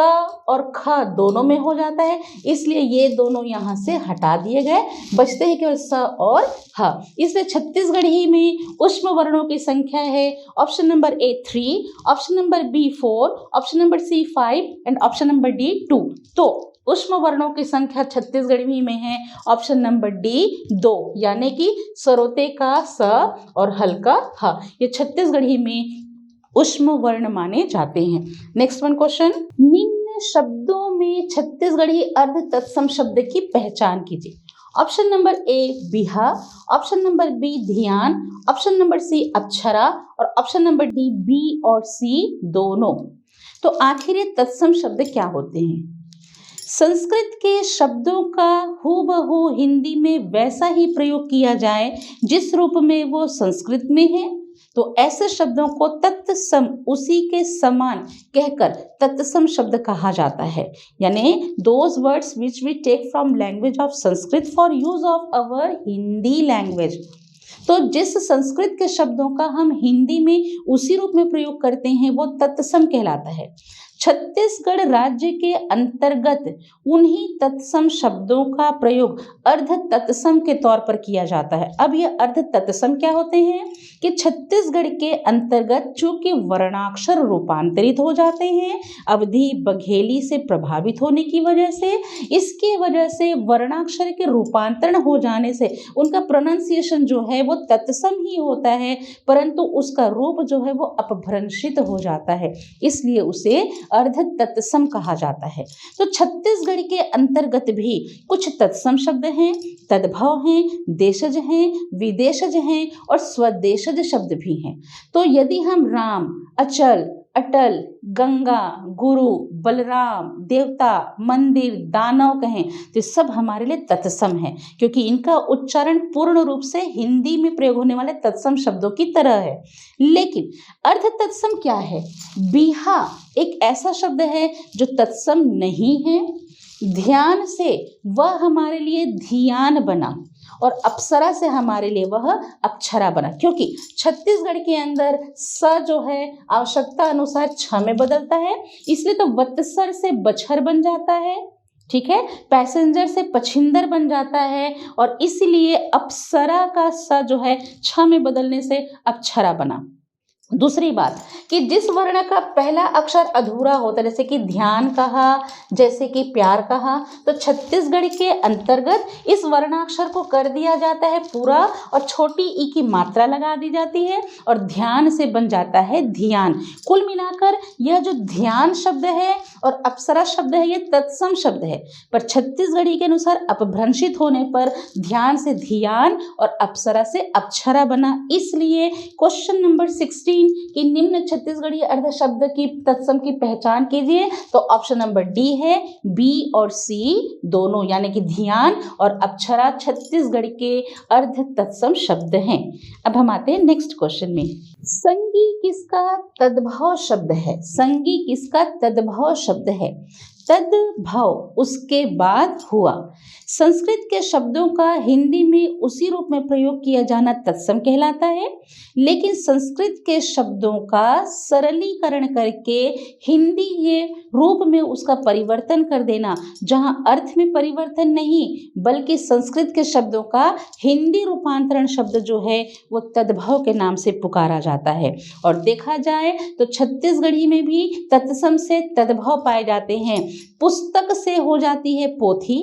Speaker 1: और ख दोनों में हो जाता है, इसलिए ये दोनों यहाँ से हटा दिए गए, बचते हैं केवल स और ह। इसलिए छत्तीसगढ़ी में ऊष्म वर्णों की संख्या है option number A 3, option number B 4, option number C 5 and option number D 2। तो ऊष्म वर्णों की संख्या छत्तीसगढ़ी में है ऑप्शन नंबर डी 2, यानी कि सरोते का स और हल का ह, ये छत्तीसगढ़ी में ऊष्म वर्ण माने जाते हैं। नेक्स्ट वन क्वेश्चन, निम्न शब्दों में छत्तीसगढ़ी अर्ध तत्सम शब्द की पहचान कीजिए। ऑप्शन नंबर ए बिहा, ऑप्शन नंबर बी ध्यान, ऑप्शन नंबर सी अप्सरा और ऑप्शन नंबर डी बी और सी दोनों। तो आखिर ये तत्सम शब्द क्या होते हैं? संस्कृत के शब्दों का हूबहू हिंदी में वैसा ही प्रयोग किया जाए जिस रूप में वो संस्कृत में है, तो ऐसे शब्दों को तत्सम, उसी के समान कहकर तत्सम शब्द कहा जाता है। यानी those words which we take from language of Sanskrit for use of our Hindi language. तो जिस संस्कृत के शब्दों का हम हिंदी में उसी रूप में प्रयोग करते हैं वो तत्सम कहलाता है। छत्तीसगढ़ राज्य के अंतर्गत उन्हीं तत्सम शब्दों का प्रयोग अर्ध तत्सम के तौर पर किया जाता है। अब ये अर्ध तत्सम क्या होते हैं कि छत्तीसगढ़ के अंतर्गत चूंकि वर्णाक्षर रूपांतरित हो जाते हैं अवधि बघेली से प्रभावित होने की वजह से, इसके वजह से वर्णाक्षर के रूपांतरण हो जाने से उनका प्रोनाउंसिएशन जो है वो तत्सम ही होता है, परंतु उसका रूप जो है वो अपभ्रंशित हो जाता है, इसलिए उसे अर्ध तत्सम कहा जाता है। तो छत्तीसगढ़ के अंतर्गत भी कुछ तत्सम शब्द हैं, तद्भव हैं, देशज हैं, विदेशज हैं और स्वदेशज शब्द भी हैं। तो यदि हम राम, अचल, अटल, गंगा, गुरु, बलराम, देवता, मंदिर, दानव कहें तो सब हमारे लिए तत्सम है, क्योंकि इनका उच्चारण पूर्ण रूप से हिंदी में प्रयोग होने वाले तत्सम शब्दों की तरह है। लेकिन अर्ध तत्सम क्या है? बिहा एक ऐसा शब्द है जो तत्सम नहीं है। ध्यान से वह हमारे लिए ध्यान बना और अप्सरा से हमारे लिए वह अप्सरा बना, क्योंकि छत्तीसगढ़ के अंदर स जो है आवश्यकता अनुसार छ में बदलता है, इसलिए तो वत्सर से बछर बन जाता है, ठीक है, पैसेंजर से पछिंदर बन जाता है और इसलिए अप्सरा का स जो है छ में बदलने से अप्सरा बना। दूसरी बात कि जिस वर्ण का पहला अक्षर अधूरा होता है, जैसे कि ध्यान कहा, जैसे कि प्यार कहा, तो छत्तीसगढ़ के अंतर्गत इस वर्णाक्षर को कर दिया जाता है पूरा और छोटी ई की मात्रा लगा दी जाती है और ध्यान से बन जाता है ध्यान। कुल मिलाकर यह जो ध्यान शब्द है और अप्सरा शब्द है ये तत्सम शब्द है, पर छत्तीसगढ़ी के अनुसार अपभ्रंशित होने पर ध्यान से ध्यान और अप्सरा से अप्सरा बना। इसलिए क्वेश्चन नंबर 16 19 कि निम्न छत्तीसगढ़ी अर्ध शब्द की तत्सम की पहचान कीजिए। तो ऑप्शन नंबर डी है, बी और सी दोनों यानी कि ध्यान और अप्सरा छत्तीसगढ़ के अर्ध तत्सम शब्द हैं। अब हम आते हैं नेक्स्ट क्वेश्चन में। संगी किसका तद्भव शब्द है? संगी किसका तद्भव शब्द है? तद्भव उसके बाद हुआ। संस्कृत के शब्दों का हिंदी में उसी रूप में प्रयोग किया जाना तत्सम कहलाता है, लेकिन संस्कृत के शब्दों का सरलीकरण करके हिंदी के रूप में उसका परिवर्तन कर देना, जहां अर्थ में परिवर्तन नहीं बल्कि संस्कृत के शब्दों का हिंदी रूपांतरण शब्द जो है वो तद्भव के नाम से पुकारा जाता है। और देखा जाए तो छत्तीसगढ़ी में भी तत्सम से तद्भव पाए जाते हैं। पुस्तक से हो जाती है पोथी,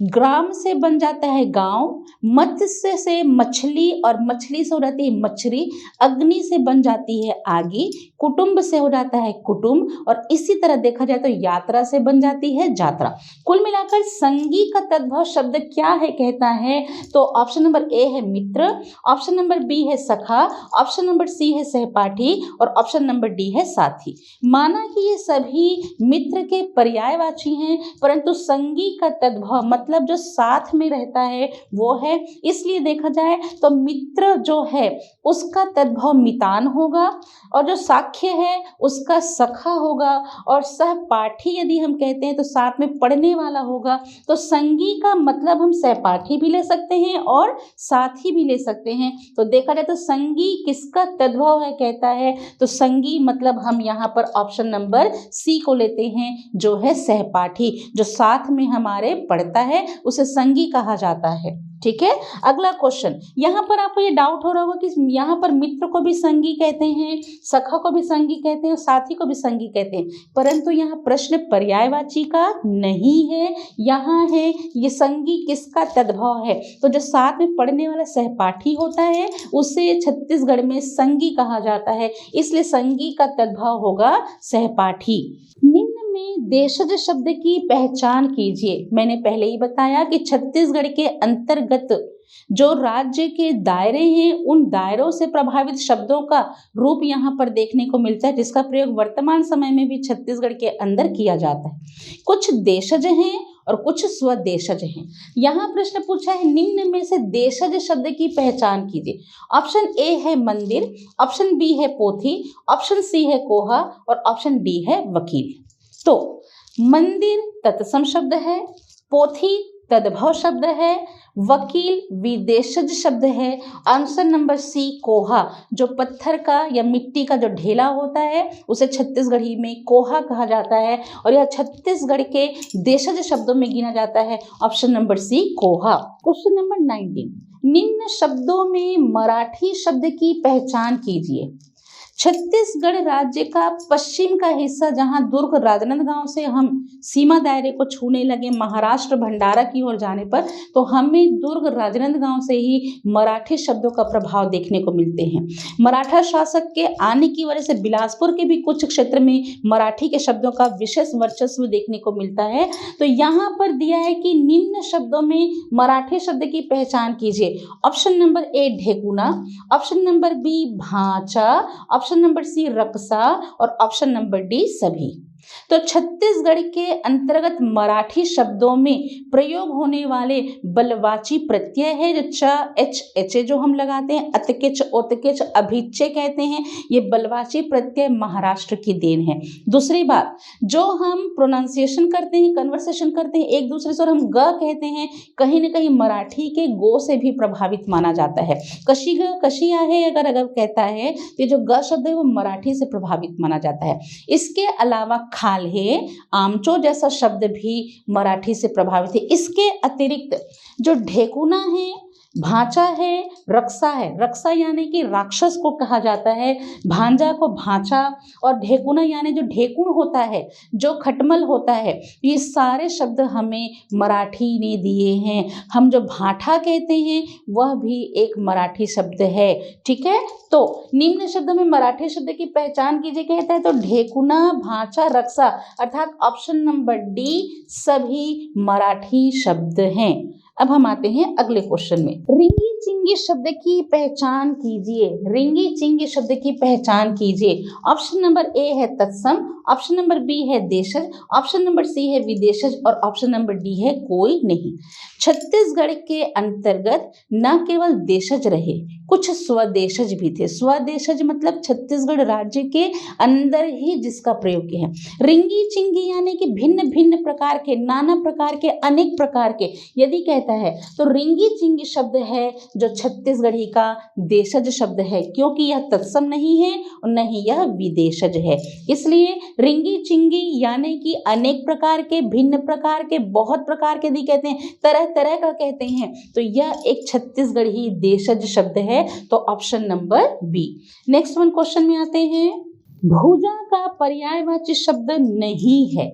Speaker 1: ग्राम से बन जाता है गांव, मत्स्य से मछली और मछली से हो जाती है मछली, अग्नि से बन जाती है आगी, कुटुंब से हो जाता है कुटुंब, और इसी तरह देखा जाए तो यात्रा से बन जाती है यात्रा। कुल मिलाकर संगी का तद्भव शब्द क्या है कहता है? तो ऑप्शन नंबर ए है मित्र, ऑप्शन नंबर बी है सखा, ऑप्शन नंबर सी है सहपाठी और ऑप्शन नंबर डी है साथी। माना कि ये सभी मित्र के पर्यायवाची हैं, परंतु संगी का तद्भव मतलब जो साथ में रहता है वो है, इसलिए देखा जाए तो मित्र जो है उसका तद्भव मितान होगा और जो साख्य है उसका सखा होगा, और सहपाठी यदि हम कहते हैं तो साथ में पढ़ने वाला होगा। तो संगी का मतलब हम सहपाठी भी ले सकते हैं और साथी भी ले सकते हैं। तो देखा जाए तो संगी किसका तद्भव है कहता है, तो संगी मतलब हम यहाँ पर ऑप्शन नंबर सी को लेते हैं, जो है सहपाठी, जो साथ में हमारे पढ़ता है उसे संगी कहा जाता है। ठीक है, अगला क्वेश्चन। यहाँ पर आपको ये डाउट हो रहा होगा कि यहाँ पर मित्र को भी संगी कहते हैं, सखा को भी संगी कहते हैं, साथी को भी संगी कहते हैं, परंतु यहाँ प्रश्न पर्यायवाची का नहीं है, यहाँ है ये संगी किसका तद्भव है। तो जो साथ में पढ़ने वाला सहपाठी होता है उसे छत्तीसगढ़ में संगी कहा जाता है, इसलिए संगी का तद्भव होगा सहपाठी। निम्न में देशज शब्द की पहचान कीजिए। मैंने पहले ही बताया कि छत्तीसगढ़ के अंतर्गत जो राज्य के दायरे हैं उन दायरों से प्रभावित शब्दों का रूप यहाँ पर देखने को मिलता है, जिसका प्रयोग वर्तमान समय में भी छत्तीसगढ़ के अंदर किया जाता है। कुछ देशज हैं और कुछ स्वदेशज हैं। यहाँ प्रश्न पूछा है निम्न में से देशज शब्द की पहचान कीजिए। ऑप्शन ए है मंदिर, ऑप्शन बी है पोथी, ऑप्शन सी है कोहा और ऑप्शन डी है वकील। तो मंदिर तत्सम शब्द है, पोथी तद्भव शब्द है, वकील विदेशज शब्द है। आंसर नंबर सी कोहा, जो पत्थर का या मिट्टी का जो ढेला होता है उसे छत्तीसगढ़ी में कोहा कहा जाता है और यह छत्तीसगढ़ के देशज शब्दों में गिना जाता है। ऑप्शन नंबर सी कोहा। क्वेश्चन नंबर 19, निम्न शब्दों में मराठी शब्द की पहचान कीजिए। छत्तीसगढ़ राज्य का पश्चिम का हिस्सा, जहां दुर्ग राजनांदगांव से हम सीमा दायरे को छूने लगे महाराष्ट्र भंडारा की ओर जाने पर, तो हमें दुर्ग राजनांदगांव से ही मराठी शब्दों का प्रभाव देखने को मिलते हैं। मराठा शासक के आने की वजह से बिलासपुर के भी कुछ क्षेत्र में मराठी के शब्दों का विशेष वर्चस्व देखने को मिलता है। तो यहाँ पर दिया है कि निम्न शब्दों में मराठी शब्द की पहचान कीजिए। ऑप्शन नंबर ए ढेकुना, ऑप्शन नंबर बी भांचा, ऑप्शन नंबर सी रक्सा और ऑप्शन नंबर डी सभी। तो छत्तीसगढ़ के अंतर्गत मराठी शब्दों में प्रयोग होने वाले बलवाची प्रत्यय है जो च एच एच जो हम लगाते हैं, अतकेच ओतकेच अभिच्चे कहते हैं, ये बलवाची प्रत्यय महाराष्ट्र की देन है। दूसरी बात, जो हम प्रोनाउंसिएशन करते हैं, कन्वर्सेशन करते हैं एक दूसरे से और हम ग कहते हैं, कहीं ना कहीं मराठी के गो से भी प्रभावित माना जाता है। कशी ग कशी आहे अगर कहता है तो जो ग शब्द है वो मराठी से प्रभावित माना जाता है। इसके अलावा खाल्हे आमचो जैसा शब्द भी मराठी से प्रभावित है। इसके अतिरिक्त जो ढेकुना है, भांचा है, रक्सा है, रक्सा यानी कि राक्षस को कहा जाता है, भांजा को भांचा और ढेकुना यानी जो ढेकुण होता है, जो खटमल होता है, ये सारे शब्द हमें मराठी ने दिए हैं। हम जो भाठा कहते हैं वह भी एक मराठी शब्द है। ठीक है, तो निम्न शब्दों में मराठी शब्द की पहचान कीजिए कहता है, तो ढेकुना भांचा रक्सा अर्थात ऑप्शन नंबर डी सभी मराठी शब्द हैं। अब हम आते हैं अगले क्वेश्चन में। रिंगी चिंगी शब्द की पहचान कीजिए। रिंगी चिंगी शब्द की पहचान कीजिए। ऑप्शन नंबर ए है तत्सम, ऑप्शन नंबर बी है देशज, ऑप्शन नंबर सी है विदेशज और ऑप्शन नंबर डी है कोई नहीं। छत्तीसगढ़ के अंतर्गत न केवल देशज रहे, कुछ स्वदेशज भी थे। स्वदेशज मतलब छत्तीसगढ़ राज्य के अंदर ही जिसका प्रयोग किया है। रिंगी चिंगी यानी कि भिन्न भिन्न प्रकार के, नाना प्रकार के, अनेक प्रकार के यदि कहता है तो रिंगी चिंगी शब्द है जो छत्तीसगढ़ी का देशज शब्द है, क्योंकि यह तत्सम नहीं है और न ही यह विदेशज है। इसलिए रिंगी चिंगी यानी कि अनेक प्रकार के, भिन्न प्रकार के, बहुत प्रकार के भी कहते हैं, तरह तरह का कहते हैं, तो यह एक छत्तीसगढ़ी देशज शब्द है। तो option number B. Next one question में आते हैं। भुजा का पर्यायवाची शब्द नहीं है।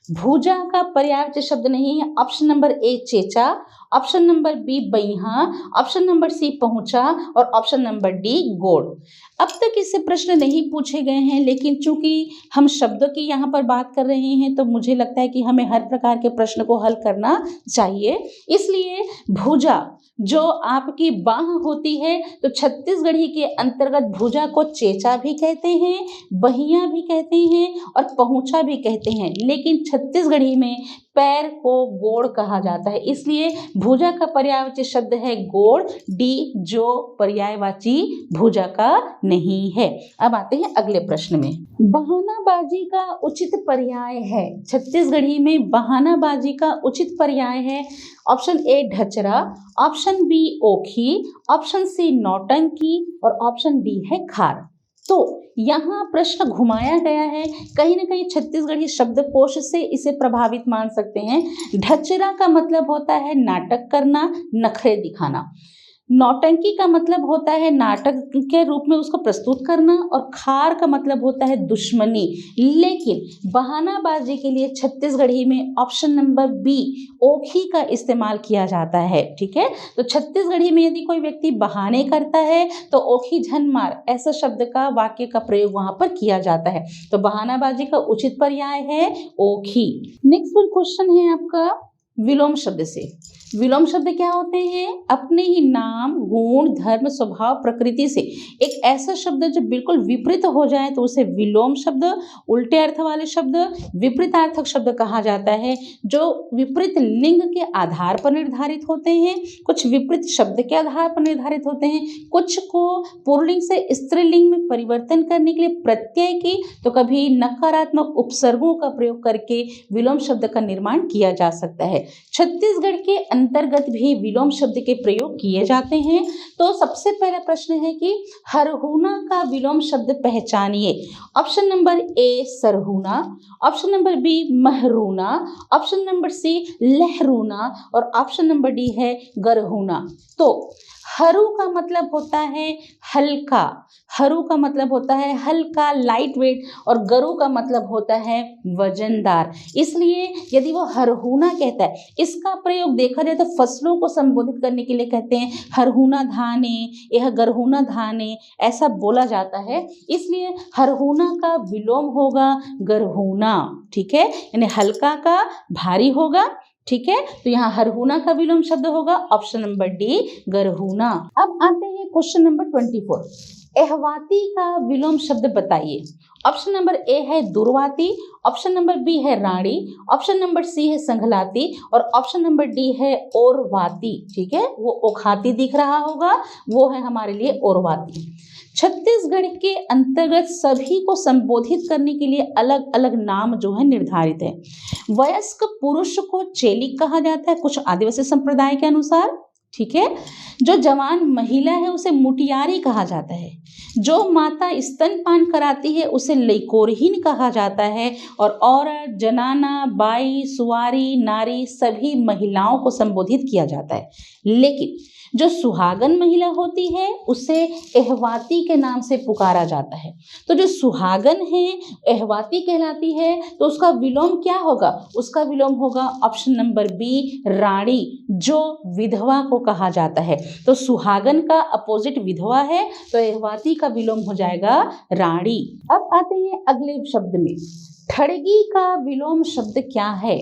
Speaker 1: भुजा का पर्यायवाची शब्द नहीं है। ऑप्शन नंबर ए चेचा, ऑप्शन नंबर बी बैहा, ऑप्शन नंबर सी पहुंचा और ऑप्शन नंबर डी गोड़। अब तक इससे प्रश्न नहीं पूछे गए हैं, लेकिन चूंकि हम शब्दों की यहाँ पर बात कर रहे हैं तो मुझे लगता है कि हमें हर प्रकार के प्रश्न को हल करना चाहिए। इसलिए भुजा जो आपकी बाह होती है, तो छत्तीसगढ़ी के अंतर्गत भुजा को चेचा भी कहते हैं, बहिया भी कहते हैं और पहुंचा भी कहते हैं, लेकिन छत्तीसगढ़ी में पैर को गोड़ कहा जाता है। इसलिए भुजा का पर्यायवाची शब्द है गोड़, डी जो पर्यायवाची भुजा का नहीं है। अब आते हैं अगले प्रश्न में। बहानाबाजी का उचित पर्याय है। छत्तीसगढ़ी में बहानाबाजी का उचित पर्याय है। ऑप्शन ए ढचरा, ऑप्शन बी ओखी, ऑप्शन सी नौटंकी और ऑप्शन डी है खार। तो यहाँ प्रश्न घुमाया गया है, कहीं ना कहीं छत्तीसगढ़ी शब्दकोश से इसे प्रभावित मान सकते हैं। ढचरा का मतलब होता है नाटक करना, नखरे दिखाना। नौटंकी का मतलब होता है नाटक के रूप में उसको प्रस्तुत करना और खार का मतलब होता है दुश्मनी। लेकिन बहानाबाजी के लिए छत्तीसगढ़ी में ऑप्शन नंबर बी ओखी का इस्तेमाल किया जाता है। ठीक है, तो छत्तीसगढ़ी में यदि कोई व्यक्ति बहाने करता है तो ओखी झन मार ऐसा शब्द का, वाक्य का प्रयोग वहां पर किया जाता है। तो बहानाबाजी का उचित पर्याय है ओखी। नेक्स्ट क्वेश्चन है आपका विलोम शब्द से। विलोम शब्द क्या होते हैं? अपने ही नाम, गुण, धर्म, स्वभाव, प्रकृति से एक ऐसा शब्द जो बिल्कुल विपरीत हो जाए तो उसे विलोम शब्द, उल्टे अर्थ वाले शब्द, विपरीतार्थक शब्द कहा जाता है, जो विपरीत लिंग के आधार पर निर्धारित होते हैं, कुछ विपरीत शब्द के आधार पर निर्धारित होते हैं, कुछ को पुल्लिंग से स्त्रीलिंग में परिवर्तन करने के लिए प्रत्यय की, तो कभी नकारात्मक उपसर्गों का प्रयोग करके विलोम शब्द का निर्माण किया जा सकता है। छत्तीसगढ़ के अंतर्गत भी विलोम शब्द के प्रयोग किए जाते हैं। तो सबसे पहला प्रश्न है कि हरहुना का विलोम शब्द पहचानिए। ऑप्शन नंबर ए सरहुना, ऑप्शन नंबर बी महरूना, ऑप्शन नंबर सी लहरूना और ऑप्शन नंबर डी है गरहुना। तो हरू का मतलब होता है हल्का, हरू का मतलब होता है हल्का, लाइट वेट, और गरु का मतलब होता है वजनदार। इसलिए यदि वो हरहुना कहता है, इसका प्रयोग देखा जाए तो फसलों को संबोधित करने के लिए कहते हैं हरहुना धाने, यह गरहुना धाने, ऐसा बोला जाता है। इसलिए हरहुना का विलोम होगा गरहुना। ठीक है, यानी हल्का का भारी होगा। ठीक है, तो यहाँ हरहुना का विलोम शब्द होगा ऑप्शन नंबर डी गरहुना। अब आते हैं क्वेश्चन नंबर 24। एहवाती का विलोम शब्द बताइए। ऑप्शन नंबर ए है दुर्वाती, ऑप्शन नंबर बी है रानी, ऑप्शन नंबर सी है संघलाती और ऑप्शन नंबर डी है ओरवाती। ठीक है, वो ओखाती दिख रहा होगा, वो है हमारे लिए ओरवाती। छत्तीसगढ़ के अंतर्गत सभी को संबोधित करने के लिए अलग अलग नाम जो है निर्धारित है। वयस्क पुरुष को चेलिक कहा जाता है कुछ आदिवासी संप्रदाय के अनुसार। ठीक है, जो जवान महिला है उसे मुटियारी कहा जाता है, जो माता स्तनपान कराती है उसे लइकोरहीन कहा जाता है, और औरत, जनाना, बाई, सुवारी, नारी सभी महिलाओं को संबोधित किया जाता है। लेकिन जो सुहागन महिला होती है उसे एहवाती के नाम से पुकारा जाता है। तो जो सुहागन है एहवाती कहलाती है, तो उसका विलोम क्या होगा? उसका विलोम होगा ऑप्शन नंबर बी रानी, जो विधवा को कहा जाता है। तो सुहागन का अपोजिट विधवा है, तो एहवाती का विलोम हो जाएगा रानी। अब आते हैं अगले शब्द में। ठड़गी का विलोम शब्द क्या है?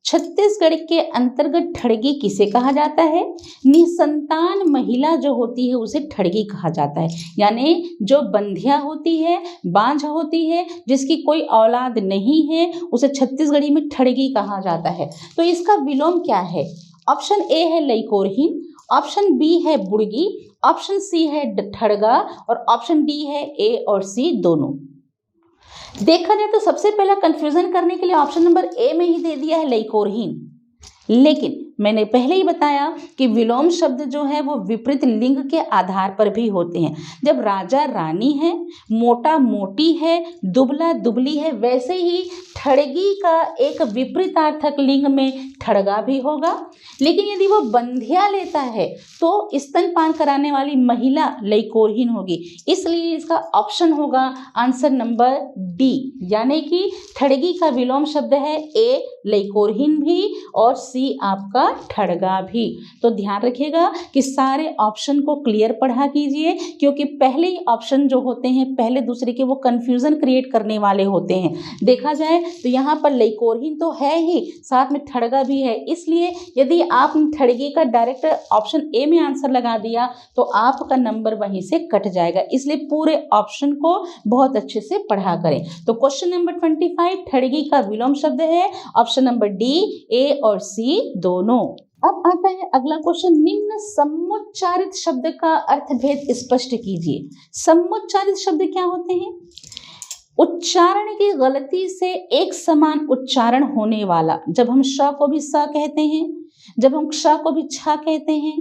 Speaker 1: छत्तीसगढ़ के अंतर्गत ठड़गी किसे कहा जाता है? निसंतान महिला जो होती है उसे ठड़गी कहा जाता है, यानी जो बंधिया होती है, बांझ होती है, जिसकी कोई औलाद नहीं है, उसे छत्तीसगढ़ी में ठड़गी कहा जाता है। तो इसका विलोम क्या है? ऑप्शन ए है लइकोरहीन, ऑप्शन बी है बुड़गी, ऑप्शन सी है ठड़गा और ऑप्शन डी है ए और सी दोनों। देखा जाए तो सबसे पहला कंफ्यूजन करने के लिए ऑप्शन नंबर ए में ही दे दिया है लइकोरहीन, लेकिन मैंने पहले ही बताया कि विलोम शब्द जो है वो विपरीत लिंग के आधार पर भी होते हैं। जब राजा रानी है, मोटा मोटी है, दुबला दुबली है, वैसे ही ठड़गी का एक विपरीतार्थक लिंग में ठड़गा भी होगा। लेकिन यदि वो बंधिया लेता है तो स्तनपान कराने वाली महिला लइकोरहीन होगी, इसलिए इसका ऑप्शन होगा आंसर नंबर डी, यानी कि ठड़गी का विलोम शब्द है ए लइकोरहीन भी और सी आपका ठड़गा भी। तो ध्यान रखिएगा कि सारे ऑप्शन को क्लियर पढ़ा कीजिए, क्योंकि पहले ही ऑप्शन जो होते हैं पहले दूसरे के वो कंफ्यूजन क्रिएट करने वाले होते हैं। देखा जाए तो यहाँ पर लइकोरहीन तो है ही, साथ में ठड़गा भी है, इसलिए यदि आप ठड़गी का डायरेक्ट ऑप्शन ए में आंसर लगा दिया तो आपका नंबर वहीं से कट जाएगा, इसलिए पूरे ऑप्शन को बहुत अच्छे से पढ़ा करें। तो क्वेश्चन नंबर 25 ठड़गी का विलोम शब्द है ऑप्शन नंबर डी, ए और सी दोनों। अब आता है अगला क्वेश्चन, निम्न समुच्चारित शब्द का अर्थभेद स्पष्ट कीजिए। समुच्चारित शब्द क्या होते हैं? उच्चारण की गलती से एक समान उच्चारण होने वाला। जब हम श को भी स कहते हैं, जब हम क्ष को भी छ कहते हैं,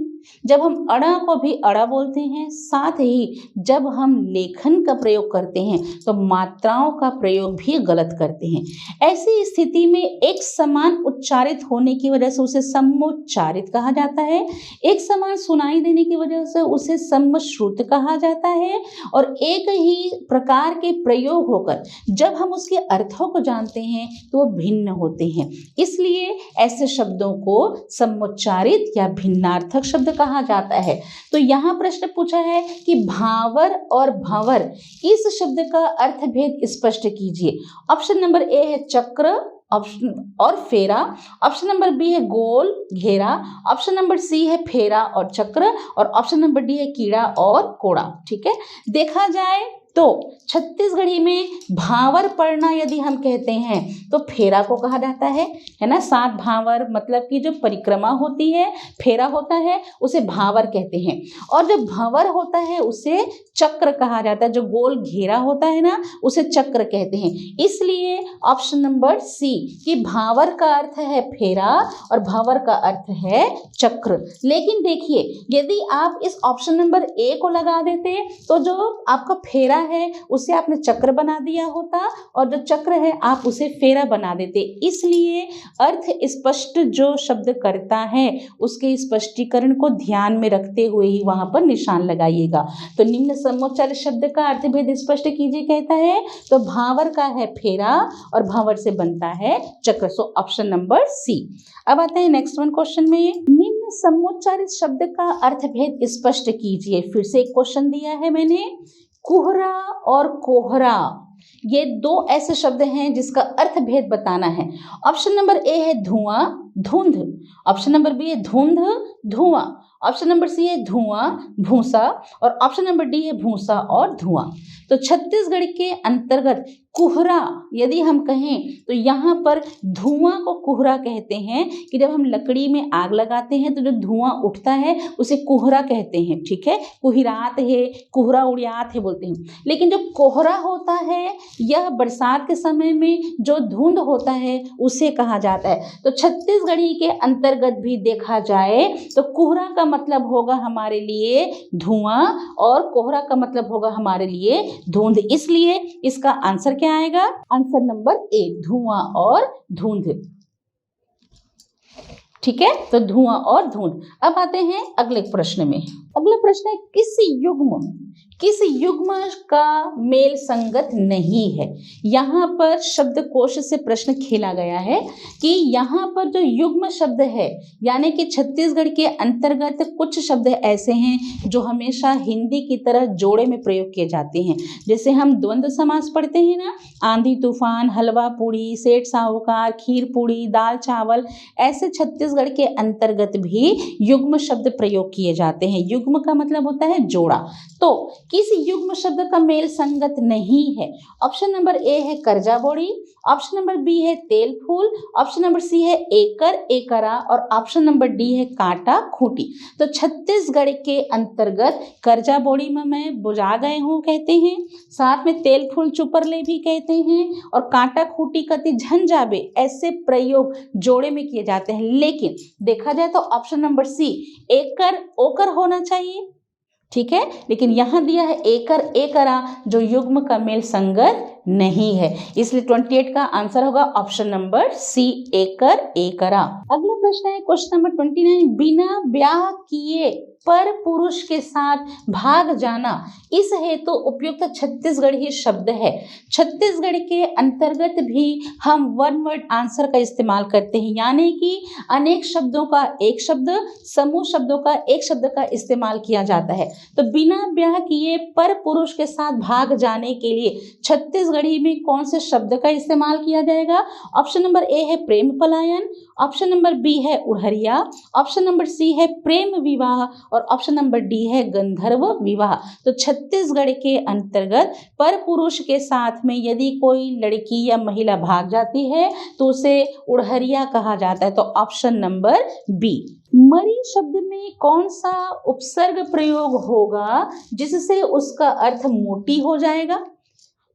Speaker 1: जब हम अड़ा को भी अड़ा बोलते हैं, साथ ही जब हम लेखन का प्रयोग करते हैं तो मात्राओं का प्रयोग भी गलत करते हैं। ऐसी स्थिति में एक समान उच्चारित होने की वजह से उसे समुच्चारित कहा जाता है, एक समान सुनाई देने की वजह से उसे सम्श्रुत कहा जाता है, और एक ही प्रकार के प्रयोग होकर जब हम उसके अर्थों को जानते हैं तो वो भिन्न होते हैं, इसलिए ऐसे शब्दों को समुच्चारित या भिन्नार्थक शब्द कहा जाता है। तो यहाँ प्रश्न पूछा है कि भावर और भंवर, इस शब्द का अर्थभेद स्पष्ट कीजिए। ऑप्शन नंबर ए है चक्र ऑप्शन और फेरा, ऑप्शन नंबर बी है गोल घेरा, ऑप्शन नंबर सी है फेरा और चक्र, और ऑप्शन नंबर डी है कीड़ा और कोड़ा। ठीक है, देखा जाए तो छत्तीसगढ़ी में भावर पढ़ना यदि हम कहते हैं तो फेरा को कहा जाता है ना। 7 भावर मतलब कि जो परिक्रमा होती है, फेरा होता है उसे भावर कहते हैं, और जो भंवर होता है उसे चक्र कहा जाता है, जो गोल घेरा होता है ना उसे चक्र कहते हैं। इसलिए ऑप्शन नंबर सी कि भावर का अर्थ है फेरा और भंवर का अर्थ है चक्र। लेकिन देखिए यदि आप इस ऑप्शन नंबर ए को लगा देते तो जो आपका फेरा है उसे आपने चक्र बना दिया होता, और जो चक्र है आप उसे फेरा बना देते। इसलिए अर्थ स्पष्ट जो शब्द करता है उसके स्पष्टीकरण को ध्यान में रखते हुए ही वहां पर निशान लगाइएगा। तो निम्न समुच्चारित शब्द का अर्थभेद स्पष्ट कीजिए कहता है, तो भावर का है फेरा और भावर से बनता है चक्र। So option number C. अब आते हैं नेक्स्ट वन क्वेश्चन में, निम्न समुच्चारित शब्द का अर्थभेद स्पष्ट कीजिए। फिर से एक क्वेश्चन दिया है मैंने, कुहरा और कोहरा ये 2 ऐसे शब्द हैं जिसका अर्थभेद बताना है। ऑप्शन नंबर ए है धुआं धुंध, ऑप्शन नंबर बी है धुंध धुआं, ऑप्शन नंबर सी है धुआं भूसा, और ऑप्शन नंबर डी है भूसा और धुआं। तो छत्तीसगढ़ के अंतर्गत कुहरा यदि हम कहें तो यहाँ पर धुआं को कुहरा कहते हैं, कि जब हम लकड़ी में आग लगाते हैं तो जो धुआं उठता है उसे कुहरा कहते हैं। ठीक है, कुहिरात है, कुहरा उड़ियात है बोलते हैं। लेकिन जो कोहरा होता है यह बरसात के समय में जो धुंध होता है उसे कहा जाता है। तो छत्तीसगढ़ी के अंतर्गत भी देखा जाए तो कुहरा का मतलब होगा हमारे लिए धुआं और कोहरा का मतलब होगा हमारे लिए धुंध। इसलिए इसका आंसर क्या आएगा? आंसर नंबर ए, धुआं और धुंध। ठीक है, तो धुआं और धुंध। अब आते हैं अगले प्रश्न में। अगला प्रश्न है किस युग्म का मेल संगत नहीं है। यहाँ पर शब्दकोश से प्रश्न खेला गया है कि यहाँ पर जो युग्म शब्द है, यानी कि छत्तीसगढ़ के अंतर्गत कुछ शब्द ऐसे हैं जो हमेशा हिंदी की तरह जोड़े में प्रयोग किए जाते हैं। जैसे हम द्वंद्व समास पढ़ते हैं ना, आंधी तूफान, हलवा पूड़ी, सेठ साहूकार, खीर पूड़ी, दाल चावल, ऐसे छत्तीसगढ़ के अंतर्गत भी युग्म शब्द प्रयोग किए जाते हैं। युग्म का मतलब होता है जोड़ा। तो किस युग्म शब्द का मेल संगत नहीं है? ऑप्शन नंबर ए है करजा बोड़ी, ऑप्शन नंबर बी है तेल फूल, ऑप्शन नंबर सी है एकर एकरा और ऑप्शन नंबर डी है कांटा खूंटी। तो छत्तीसगढ़ के अंतर्गत करजा बोड़ी में मैं बुझा गए हूँ कहते हैं, साथ में तेल फूल चुपरले भी कहते हैं और कांटा खूंटी कति झंझाबे, ऐसे प्रयोग जोड़े में किए जाते हैं। लेकिन देखा जाए तो ऑप्शन नंबर सी एकर ओकर होना चाहिए, ठीक है, लेकिन यहाँ दिया है एकर एकरा जो युग्म का मेल संगत नहीं है, इसलिए 28 का आंसर होगा ऑप्शन नंबर सी एकर एकरा। अगला प्रश्न है क्वेश्चन नंबर 29, बिना ब्याह किए पर पुरुष के साथ भाग जाना इस हेतु उपयुक्त छत्तीसगढ़ी शब्द है। छत्तीसगढ़ के अंतर्गत भी हम वन वर्ड आंसर का इस्तेमाल करते हैं, यानी कि अनेक शब्दों का एक शब्द, समूह शब्दों का एक शब्द का इस्तेमाल किया जाता है। तो बिना ब्याह किए पर पुरुष के साथ भाग जाने के लिए छत्तीसगढ़ी में कौन से शब्द का इस्तेमाल किया जाएगा? ऑप्शन नंबर ए है प्रेम पलायन, ऑप्शन नंबर बी है उड़हरिया, ऑप्शन नंबर सी है प्रेम विवाह और ऑप्शन नंबर डी है गंधर्व विवाह। तो छत्तीसगढ़ के अंतर्गत पर पुरुष के साथ में यदि कोई लड़की या महिला भाग जाती है तो उसे उड़हरिया कहा जाता है। तो ऑप्शन नंबर बी। मरी शब्द में कौन सा उपसर्ग प्रयोग होगा जिससे उसका अर्थ मोटी हो जाएगा?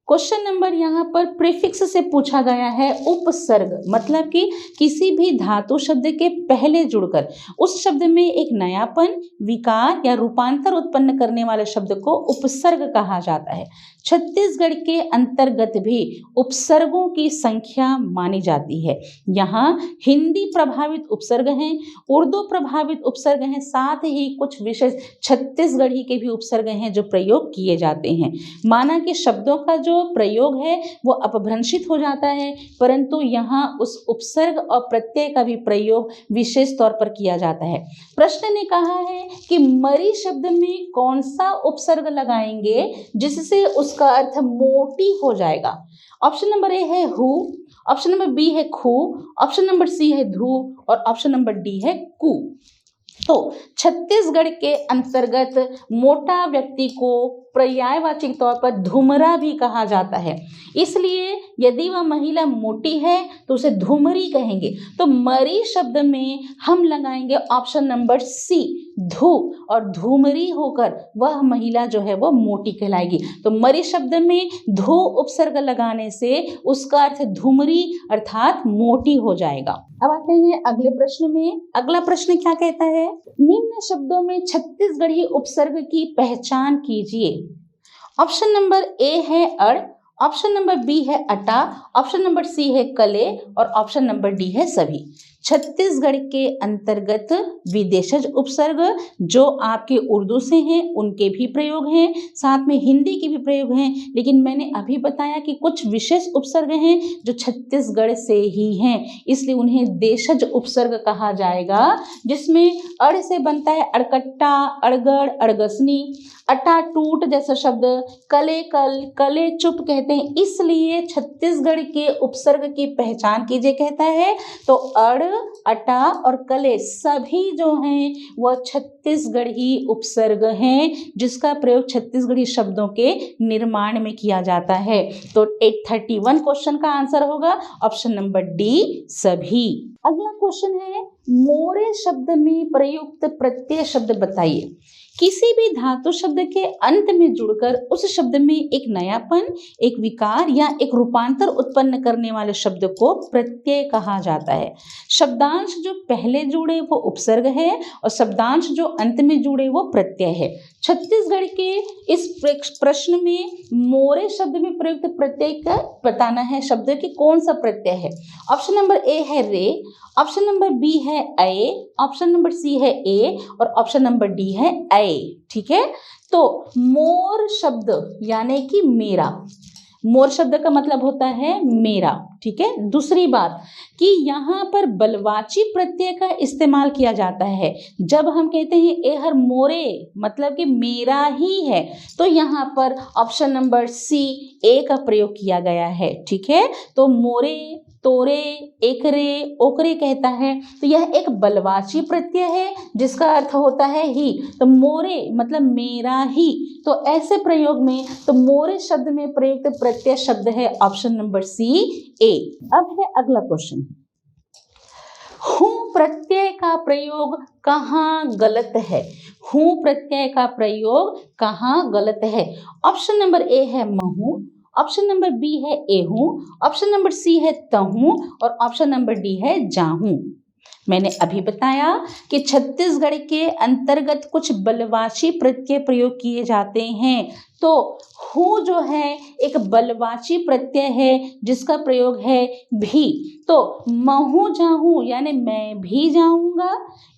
Speaker 1: क्वेश्चन नंबर यहाँ पर प्रीफिक्स से पूछा गया है। उपसर्ग मतलब कि किसी भी धातु शब्द के पहले जुड़कर उस शब्द में एक नयापन, विकार या रूपांतर उत्पन्न करने वाले शब्द को उपसर्ग कहा जाता है। छत्तीसगढ़ के अंतर्गत भी उपसर्गों की संख्या मानी जाती है। यहाँ हिंदी प्रभावित उपसर्ग हैं, उर्दू प्रभावित उपसर्ग हैं, साथ ही कुछ विशेष छत्तीसगढ़ी के भी उपसर्ग हैं जो प्रयोग किए जाते हैं। माना कि शब्दों का जो प्रयोग है वो अपभ्रंशित हो जाता है, परंतु यहाँ उस उपसर्ग और प्रत्यय का भी प्रयोग विशेष तौर पर किया जाता है। प्रश्न ने कहा है कि मरी शब्द में कौन सा उपसर्ग लगाएंगे जिससे उसका अर्थ मोटी हो जाएगा? ऑप्शन नंबर ए है हु, ऑप्शन नंबर बी है खू, ऑप्शन नंबर सी है धू और ऑप्शन नंबर डी है कु। तो छत्तीसगढ़ के अंतर्गत मोटा व्यक्ति को पर्यायवाची तौर पर धूमरा भी कहा जाता है, इसलिए यदि वह महिला मोटी है तो उसे धूमरी कहेंगे। तो मरी शब्द में हम लगाएंगे ऑप्शन नंबर सी धू और धूमरी होकर वह महिला जो है वो मोटी कहलाएगी। तो मरी शब्द में धू उपसर्ग लगाने से उसका अर्थ धूमरी अर्थात मोटी हो जाएगा। अब आते हैं अगले प्रश्न में। अगला प्रश्न क्या कहता है? निम्न शब्दों में छत्तीसगढ़ी उपसर्ग की पहचान कीजिए। ऑप्शन नंबर ए है अड़, ऑप्शन नंबर बी है अटा, ऑप्शन नंबर सी है कले और ऑप्शन नंबर डी है सभी। छत्तीसगढ़ के अंतर्गत विदेशज उपसर्ग जो आपके उर्दू से हैं उनके भी प्रयोग हैं, साथ में हिंदी के भी प्रयोग हैं, लेकिन मैंने अभी बताया कि कुछ विशेष उपसर्ग हैं जो छत्तीसगढ़ से ही हैं, इसलिए उन्हें देशज उपसर्ग कहा जाएगा, जिसमें अड़ से बनता है अड़कट्टा, अड़गड़, अड़गसनी, अटा टूट जैसा शब्द, कले कल, कले चुप कहते हैं, इसलिए छत्तीसगढ़ के उपसर्ग की पहचान कीजिए कहता है। तो अड़, अटा और कले सभी जो हैं वह छत्तीसगढ़ी उपसर्ग हैं जिसका प्रयोग छत्तीसगढ़ी शब्दों के निर्माण में किया जाता है। तो 831 क्वेश्चन का आंसर होगा ऑप्शन नंबर डी सभी। अगला क्वेश्चन है मोरे शब्द में प्रयुक्त प्रत्यय शब्द बताइए। किसी भी धातु शब्द के अंत में जुड़कर उस शब्द में एक नयापन, एक विकार या एक रूपांतर उत्पन्न करने वाले शब्द को प्रत्यय कहा जाता है। शब्दांश जो पहले जुड़े वो उपसर्ग है और शब्दांश जो अंत में जुड़े वो प्रत्यय है। छत्तीसगढ़ के इस प्रश्न में मोरे शब्द में प्रयुक्त प्रत्यय का बताना है, शब्द की कौन सा प्रत्यय है। ऑप्शन नंबर ए है रे, ऑप्शन नंबर बी है अये, ऑप्शन नंबर सी है ए और ऑप्शन नंबर डी है अये। ठीक है, तो मोर शब्द यानी कि मेरा, मोर शब्द का मतलब होता है मेरा। ठीक है, दूसरी बात कि यहाँ पर बलवाची प्रत्यय का इस्तेमाल किया जाता है। जब हम कहते हैं ए हर मोरे मतलब कि मेरा ही है, तो यहाँ पर ऑप्शन नंबर सी ए का प्रयोग किया गया है। ठीक है, तो मोरे, तोरे, एकरे, ओकरे कहता है, तो यह एक बलवाची प्रत्यय है जिसका अर्थ होता है ही। तो मोरे मतलब मेरा ही, तो ऐसे प्रयोग में तो मोरे शब्द में प्रयुक्त प्रत्यय शब्द है ऑप्शन नंबर सी ए। अब है अगला क्वेश्चन, हूँ प्रत्यय का प्रयोग कहाँ गलत है। हूँ प्रत्यय का प्रयोग कहाँ गलत है। ऑप्शन नंबर ए है महू, ऑप्शन नंबर बी है एहूं, ऑप्शन नंबर सी है तहूं और ऑप्शन नंबर डी है जाहूं। मैंने अभी बताया कि छत्तीसगढ़ के अंतर्गत कुछ बलवाची प्रत्यय प्रयोग किए जाते हैं। तो हूँ जो है एक बलवाची प्रत्यय है जिसका प्रयोग है भी। तो महू जाहूं यानी मैं भी जाऊंगा,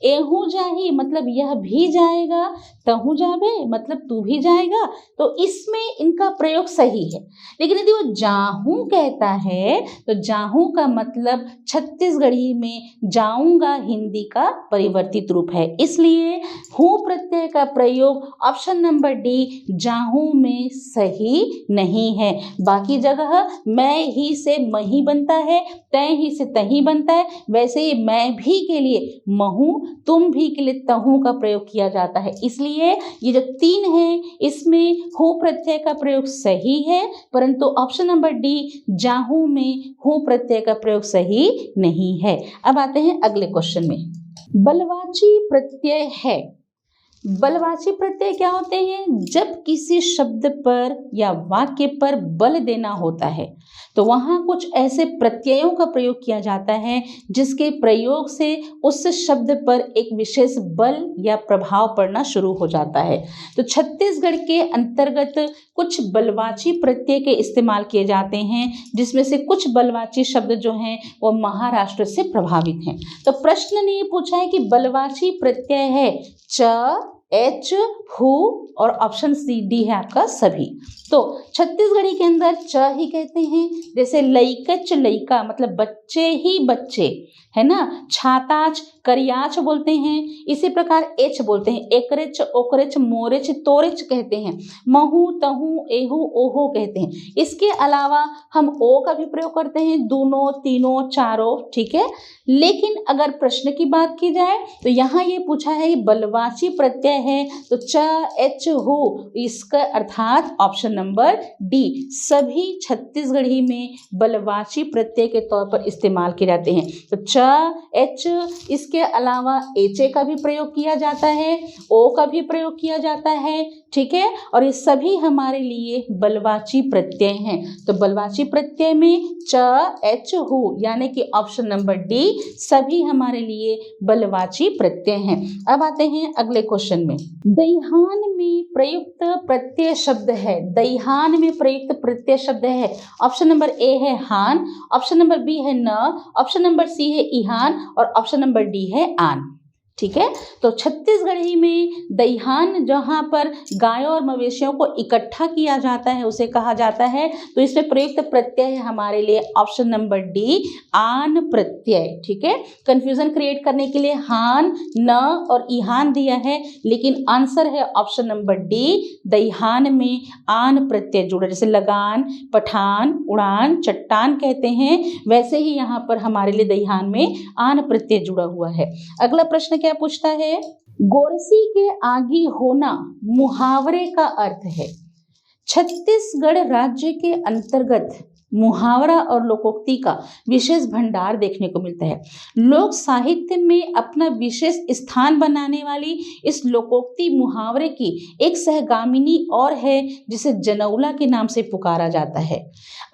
Speaker 1: एहूं जाही मतलब यह भी जाएगा, तहूं जाबे मतलब तू भी जाएगा, तो इसमें इनका प्रयोग सही है। लेकिन यदि वो जाहूं कहता है तो जाहूं का मतलब छत्तीसगढ़ी में जाऊंगा हिंदी का परिवर्तित रूप है, इसलिए हूँ प्रत्यय का प्रयोग ऑप्शन नंबर डी जाहूं में सही नहीं है। बाकी जगह मैं ही से मही बनता है, तय ही से तही बनता है, वैसे ही मैं भी के लिए महू, तुम भी के लिए तहू का प्रयोग किया जाता है। इसलिए ये जो तीन है इसमें हूँ प्रत्यय का प्रयोग सही है, परंतु ऑप्शन नंबर डी जाहू में हूँ प्रत्यय का प्रयोग सही नहीं है। अब आते हैं अगले क्वेश्चन में, बलवाची प्रत्यय है। बलवाची प्रत्यय क्या होते हैं? जब किसी शब्द पर या वाक्य पर बल देना होता है तो वहाँ कुछ ऐसे प्रत्ययों का प्रयोग किया जाता है जिसके प्रयोग से उस शब्द पर एक विशेष बल या प्रभाव पड़ना शुरू हो जाता है। तो छत्तीसगढ़ के अंतर्गत कुछ बलवाची प्रत्यय के इस्तेमाल किए जाते हैं, जिसमें से कुछ बलवाची शब्द जो हैं वो महाराष्ट्र से प्रभावित हैं। तो प्रश्न ने ये पूछा है कि बलवाची प्रत्यय है च, एच, हु और ऑप्शन सी डी है आपका सभी। तो छत्तीसगढ़ी के अंदर च ही कहते हैं, जैसे लइकच लइका मतलब बच्चे ही बच्चे, है ना। छाताच करियाच बोलते हैं, इसी प्रकार एच बोलते हैं, एकरेच ओकरेच मोरेच तोरेच कहते हैं, महू तहू एहू ओहो कहते हैं। इसके अलावा हम ओ का भी प्रयोग करते हैं, दोनों, तीनों, चारों, ठीक है। लेकिन अगर प्रश्न की बात की जाए तो यहाँ ये पूछा है बलवाची प्रत्यय है तो च, एच, हु, इसका अर्थात ऑप्शन नंबर डी सभी छत्तीसगढ़ी में बलवाची प्रत्यय के तौर पर इस्तेमाल किए जाते हैं। तो च, एच, इसके अलावा एचे का भी प्रयोग किया जाता है, ओ का भी प्रयोग किया जाता है, ठीक है। और ये सभी हमारे लिए बलवाची प्रत्यय हैं। तो बलवाची प्रत्यय में च, एच, हु यानी कि ऑप्शन नंबर डी सभी हमारे लिए बलवाची प्रत्यय हैं। अब आते हैं अगले क्वेश्चन में, दईहान में प्रयुक्त प्रत्यय शब्द है। दईहान में प्रयुक्त प्रत्यय शब्द है, ऑप्शन नंबर ए है हान, ऑप्शन नंबर बी है न, ऑप्शन नंबर सी है इहान और ऑप्शन नंबर डी है आन, ठीक है। तो छत्तीसगढ़ी में दईहान जहाँ पर गायों और मवेशियों को इकट्ठा किया जाता है उसे कहा जाता है, तो इसमें प्रयुक्त प्रत्यय है हमारे लिए ऑप्शन नंबर डी आन प्रत्यय, ठीक है। कंफ्यूजन क्रिएट करने के लिए हान, न और इहान दिया है, लेकिन आंसर है ऑप्शन नंबर डी दईहान में आन प्रत्यय जुड़ा, जैसे लगान, पठान, उड़ान, चट्टान कहते हैं, वैसे ही यहाँ पर हमारे लिए दईहान में आन प्रत्यय जुड़ा हुआ है। अगला प्रश्न क्या पूछता है, गोरसी के आगे होना मुहावरे का अर्थ है। छत्तीसगढ़ राज्य के अंतर्गत मुहावरा और लोकोक्ति का विशेष भंडार देखने को मिलता है। लोक साहित्य में अपना विशेष स्थान बनाने वाली इस लोकोक्ति मुहावरे की एक सहगामिनी और है जिसे जनौला के नाम से पुकारा जाता है।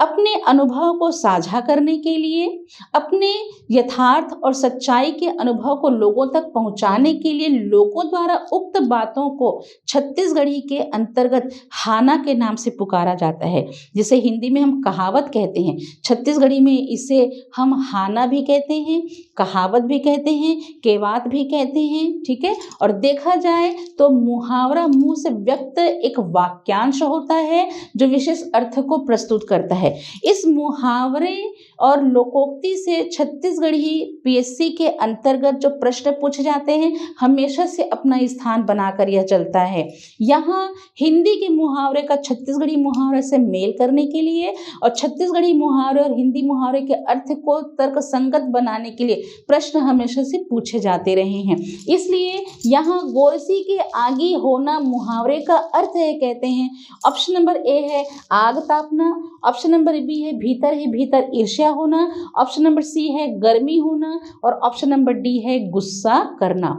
Speaker 1: अपने अनुभव को साझा करने के लिए, अपने यथार्थ और सच्चाई के अनुभव को लोगों तक पहुंचाने के लिए लोगों द्वारा उक्त बातों को छत्तीसगढ़ी के अंतर्गत हाना के नाम से पुकारा जाता है, जिसे हिंदी में हम कहावत कहते हैं। छत्तीसगढ़ी में इसे हम हाना भी कहते हैं, कहावत भी कहते हैं, केवात भी कहते हैं। ठीक है। और देखा जाए तो मुहावरा मुंह से व्यक्त एक वाक्यांश होता है जो विशेष अर्थ को प्रस्तुत करता है। इस मुहावरे और लोकोक्ति से छत्तीसगढ़ी पीएससी के अंतर्गत जो प्रश्न पूछे जाते हैं हमेशा से अपना स्थान बनाकर यह चलता है। यहाँ हिंदी के मुहावरे का छत्तीसगढ़ी मुहावरे से मेल करने के लिए और छत्तीसगढ़ी मुहावरे और हिंदी मुहावरे के अर्थ को तर्कसंगत बनाने के लिए प्रश्न हमेशा से पूछे जाते रहे हैं। इसलिए यहाँ गोरसी के आगी होना मुहावरे का अर्थ है कहते हैं। ऑप्शन नंबर ए है आग तापना, ऑप्शन नंबर बी है भीतर ही भीतर ईर्ष्या होना, ऑप्शन नंबर सी है गर्मी होना और ऑप्शन नंबर डी है गुस्सा करना।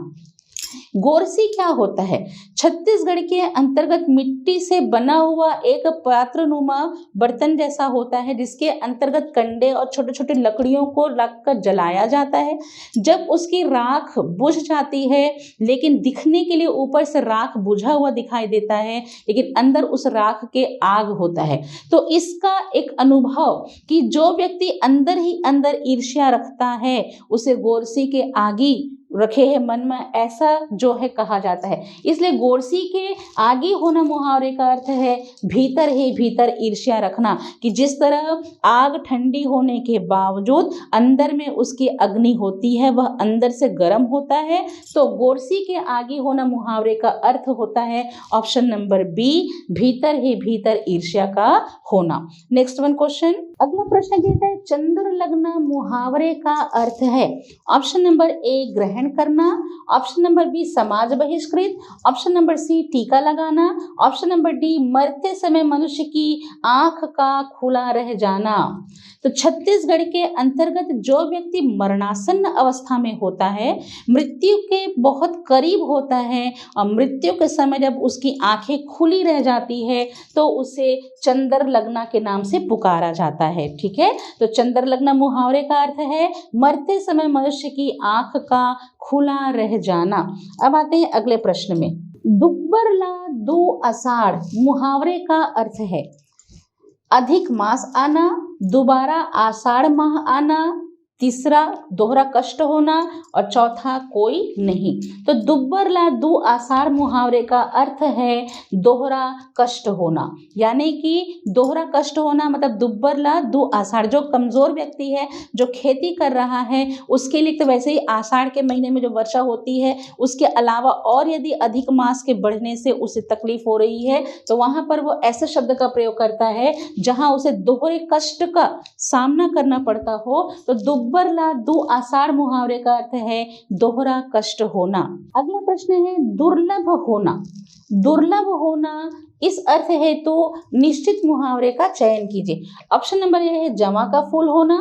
Speaker 1: गोरसी क्या होता है? छत्तीसगढ़ के अंतर्गत मिट्टी से बना हुआ एक पात्रनुमा बर्तन जैसा होता है जिसके अंतर्गत कंडे और छोटे छोटे लकड़ियों को रखकर जलाया जाता है। जब उसकी राख बुझ जाती है, लेकिन दिखने के लिए ऊपर से राख बुझा हुआ दिखाई देता है लेकिन अंदर उस राख के आग होता है, तो इसका एक अनुभव कि जो व्यक्ति अंदर ही अंदर ईर्ष्या रखता है उसे गोरसी के आगी रखे है मन में, ऐसा जो है कहा जाता है। इसलिए गोरसी के आगे होना मुहावरे का अर्थ है भीतर ही भीतर ईर्ष्या रखना, कि जिस तरह आग ठंडी होने के बावजूद अंदर में उसकी अग्नि होती है, वह अंदर से गर्म होता है। तो गोरसी के आगे होना मुहावरे का अर्थ होता है ऑप्शन नंबर बी, भीतर ही भीतर ईर्ष्या का होना। नेक्स्ट वन क्वेश्चन, अगला प्रश्न कहता है चंद्र लगना मुहावरे का अर्थ है। ऑप्शन नंबर ए ग्रहण करना, ऑप्शन नंबर बी समाज बहिष्कृत, ऑप्शन नंबर सी टीका लगाना, ऑप्शन नंबर डी मरते समय मनुष्य की आंख का खुला रह जाना। तो छत्तीसगढ़ के अंतर्गत जो व्यक्ति मरणासन्न अवस्था में होता है, मृत्यु के बहुत करीब होता है और मृत्यु के समय जब उसकी आंखें खुली रह जाती है तो उसे चंद्र लगना के नाम से पुकारा जाता है। ठीक है। तो चंद्र लगना मुहावरे का अर्थ है मरते समय मनुष्य की आंख का खुला रह जाना। अब आते हैं अगले प्रश्न में। दुब्बरला दो आषाढ़ मुहावरे का अर्थ है अधिक मास आना, दोबारा आषाढ़ माह आना, तीसरा दोहरा कष्ट होना और चौथा कोई नहीं। तो दुब्बरला दो आषाढ़ मुहावरे का अर्थ है दोहरा कष्ट होना, यानी कि दोहरा कष्ट होना मतलब दुब्बरला दो आषाढ़, जो कमजोर व्यक्ति है जो खेती कर रहा है उसके लिए तो वैसे ही आषाढ़ के महीने में जो वर्षा होती है उसके अलावा और यदि अधिक मास के बढ़ने से उसे तकलीफ हो रही है तो वहां पर वो ऐसे शब्द का प्रयोग करता है जहां उसे दोहरे कष्ट का सामना करना पड़ता हो। तो दुब्बरला दो आषाढ़ मुहावरे का अर्थ है दोहरा कष्ट होना। अगला प्रश्न है दुर्लभ होना। दुर्लभ होना इस अर्थ है तो निश्चित मुहावरे का चयन कीजिए। ऑप्शन नंबर ए है जमा का फूल होना,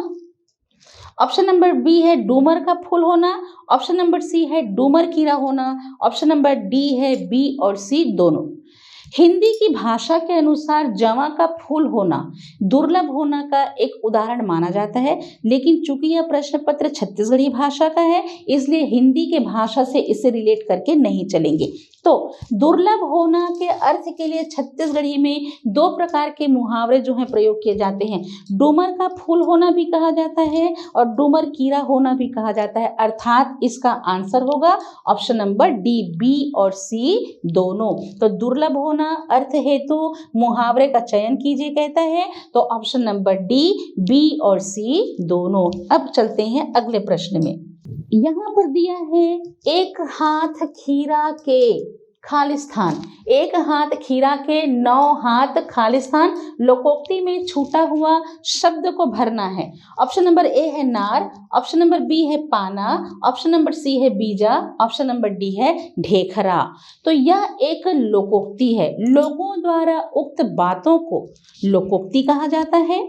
Speaker 1: ऑप्शन नंबर बी है डूमर का फूल होना, ऑप्शन नंबर सी है डूमर कीड़ा होना, ऑप्शन नंबर डी है बी और सी दोनों। हिंदी की भाषा के अनुसार जवा का फूल होना दुर्लभ होना का एक उदाहरण माना जाता है, लेकिन चूंकि यह प्रश्न पत्र छत्तीसगढ़ी भाषा का है इसलिए हिंदी के भाषा से इसे रिलेट करके नहीं चलेंगे। तो दुर्लभ होना के अर्थ के लिए छत्तीसगढ़ी में दो प्रकार के मुहावरे जो हैं प्रयोग किए जाते हैं। डूमर का फूल होना भी कहा जाता है और डूमर कीड़ा होना भी कहा जाता है, अर्थात इसका आंसर होगा ऑप्शन नंबर डी, बी और सी दोनों। तो दुर्लभ होना अर्थ हेतु मुहावरे का चयन कीजिए कहता है, तो ऑप्शन नंबर डी, बी और सी दोनों। अब चलते हैं अगले प्रश्न में। यहाँ पर दिया है एक हाथ खीरा के खालिस्तान। एक हाथ खीरा के 9 हाथ खालिस्तान। लोकोक्ति में छूटा हुआ शब्द को भरना है। ऑप्शन नंबर ए है नार, ऑप्शन नंबर बी है पाना, ऑप्शन नंबर सी है बीजा, ऑप्शन नंबर डी है ढेखरा। तो यह एक लोकोक्ति है। लोगों द्वारा उक्त बातों को लोकोक्ति कहा जाता है।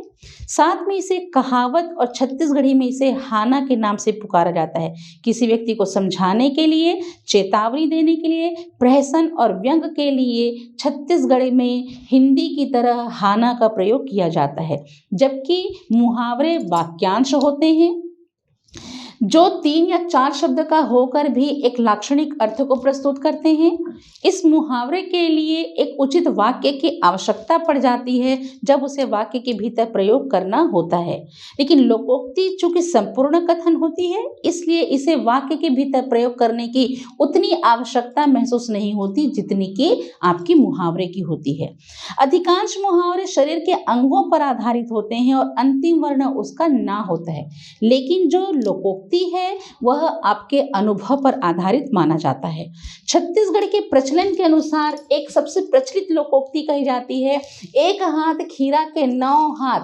Speaker 1: साथ में इसे कहावत और छत्तीसगढ़ी में इसे हाना के नाम से पुकारा जाता है। किसी व्यक्ति को समझाने के लिए, चेतावनी देने के लिए, प्रहसन और व्यंग के लिए छत्तीसगढ़ में हिंदी की तरह हाना का प्रयोग किया जाता है। जबकि मुहावरे वाक्यांश होते हैं जो 3 या 4 शब्द का होकर भी एक लाक्षणिक अर्थ को प्रस्तुत करते हैं। इस मुहावरे के लिए एक उचित वाक्य की आवश्यकता पड़ जाती है जब उसे वाक्य के भीतर प्रयोग करना होता है। लेकिन लोकोक्ति चूंकि संपूर्ण कथन होती है, इसलिए इसे वाक्य के भीतर प्रयोग करने की उतनी आवश्यकता महसूस नहीं होती जितनी कि आपकी मुहावरे की होती है। अधिकांश मुहावरे शरीर के अंगों पर आधारित होते हैं और अंतिम वर्ण उसका ना होता है। लेकिन जो लोकोक्ति है वह आपके अनुभव पर आधारित माना जाता है। छत्तीसगढ़ के प्रचलन के अनुसार एक सबसे प्रचलित लोकोक्ति कही जाती है, एक हाथ खीरा के 9 हाथ।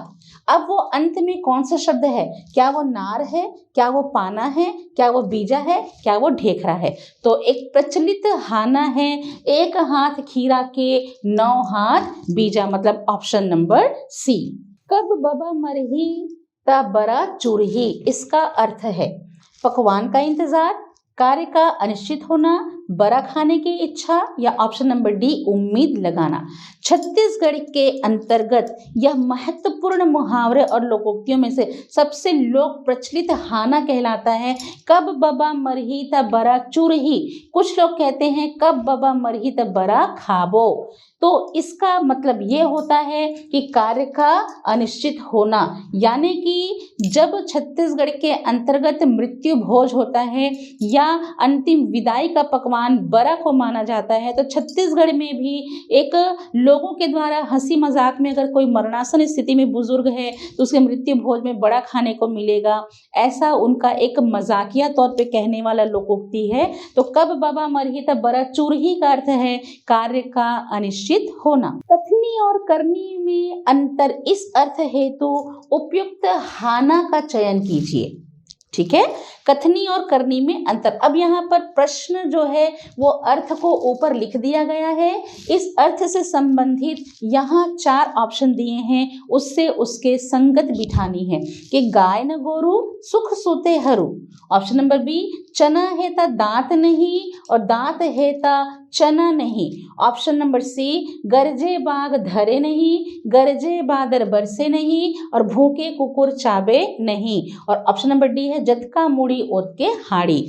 Speaker 1: अब वो अंत में कौन सा शब्द है? क्या वो नार है, क्या वो पाना है, क्या वो बीजा है, क्या वो ढेखरा है? तो एक प्रचलित हाना है, एक हाथ खीरा के 9 हाथ बीजा, मतलब ऑप्शन नंबर सी। कब बबा मरही ता बरा चूरही, इसका अर्थ है पकवान का इंतजार, कार्य का अनिश्चित होना, बरा खाने की इच्छा, या ऑप्शन नंबर डी उम्मीद लगाना। छत्तीसगढ़ के अंतर्गत यह महत्वपूर्ण मुहावरे और लोकोक्तियों में से सबसे लोक प्रचलित हाना कहलाता है। कब बबा मरही त बरा चुरही, कुछ लोग कहते हैं कब बबा मरही त बरा खाबो। तो इसका मतलब ये होता है कि कार्य का अनिश्चित होना, यानी कि जब छत्तीसगढ़ के अंतर्गत मृत्यु भोज होता है या अंतिम विदाई का पकवान बरा को माना जाता है, तो छत्तीसगढ़ में भी एक लोगों के द्वारा हंसी मजाक में अगर कोई मरणासन स्थिति में बुजुर्ग है तो उसके मृत्यु भोज में बड़ा खाने को मिलेगा, ऐसा उनका एक मजाकिया तौर पे कहने वाला लोकोक्ति है। तो कब बाबा मरही तब बरा चूरही का अर्थ है कार्य का अनिश्चित होना। कथनी और करनी में अंतर, इस अर्थ हेतु उपयुक्त हाना का चयन कीजिए। ठीक है, कथनी और करनी में अंतर। अब यहाँ पर प्रश्न जो है वो अर्थ को ऊपर लिख दिया गया है। इस अर्थ से संबंधित यहाँ 4 ऑप्शन दिए हैं, उससे उसके संगत बिठानी है कि गाय न गोरू सुख सुते हरू। ऑप्शन नंबर बी, चना है ता दांत नहीं और दांत है ता चना नहीं। ऑप्शन नंबर सी, गरजे बाग धरे नहीं, गरजे बादर बरसे नहीं और भूखे कुकुर चाबे नहीं। और ऑप्शन नंबर डी है, जतका मुड़ी ओत के हाड़ी।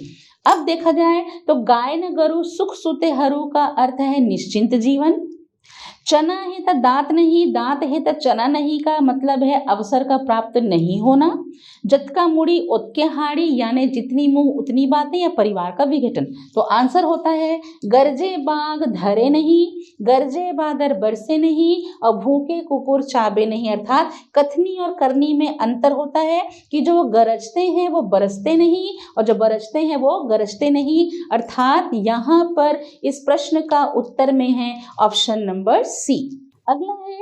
Speaker 1: अब देखा जाए तो गाय न गरु सुख सुते हरू का अर्थ है निश्चिंत जीवन। चना है तो दांत नहीं, दांत है तो चना नहीं का मतलब है अवसर का प्राप्त नहीं होना। जतका मुड़ी ओतके हाड़ी, यानी जितनी मुंह उतनी बातें या परिवार का विघटन। तो आंसर होता है गरजे बाग धरे नहीं, गरजे बादर बरसे नहीं और भूखे कुकुर चाबे नहीं। अर्थात कथनी और करनी में अंतर होता है कि जो गरजते हैं वो बरसते नहीं और जो बरसते हैं वो गरजते नहीं। अर्थात यहाँ पर इस प्रश्न का उत्तर में है ऑप्शन नंबर सी। अगला है,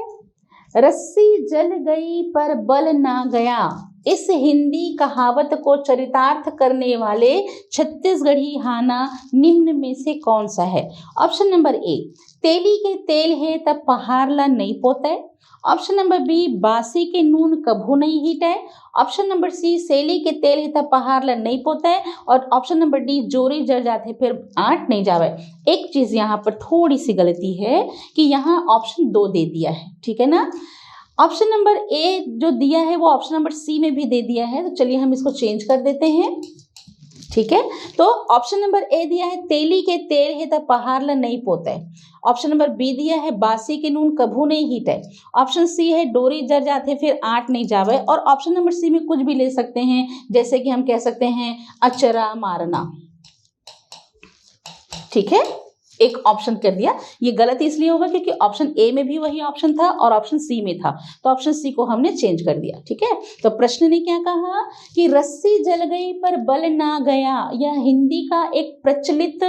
Speaker 1: रस्सी जल गई पर बल ना गया। इस हिंदी कहावत को चरितार्थ करने वाले छत्तीसगढ़ी हाना निम्न में से कौन सा है? ऑप्शन नंबर ए, तेली के तेल है तब पहाड़ ला नहीं पोते। ऑप्शन नंबर बी, बासी के नून कभू नहीं हिटे। ऑप्शन नंबर सी, सेली के तेल है तब पहाड़ ला नहीं पोते। और ऑप्शन नंबर डी, जोरी जल जाते फिर आट नहीं जावे। एक चीज यहाँ पर थोड़ी सी गलती है कि यहाँ ऑप्शन 2 दे दिया है, ठीक है ना। ऑप्शन नंबर ए जो दिया है वो ऑप्शन नंबर सी में भी दे दिया है, तो चलिए हम इसको चेंज कर देते हैं। ठीक है, तो ऑप्शन नंबर ए दिया है तेली के तेल है तब पहाड़ ला नहीं पोते। ऑप्शन नंबर बी दिया है बासी के नून कभू नहीं हिटे। ऑप्शन सी है डोरी जर जाते फिर आट नहीं जावे। और ऑप्शन नंबर सी में कुछ भी ले सकते हैं, जैसे कि हम कह सकते हैं अचरा मारना। ठीक है, एक ऑप्शन कर दिया। ये गलत इसलिए होगा क्योंकि ऑप्शन ए में भी वही ऑप्शन था और ऑप्शन सी में था, तो ऑप्शन सी को हमने चेंज कर दिया। ठीक है, तो प्रश्न ने क्या कहा कि रस्सी जल गई पर बल ना गया, यह हिंदी का एक प्रचलित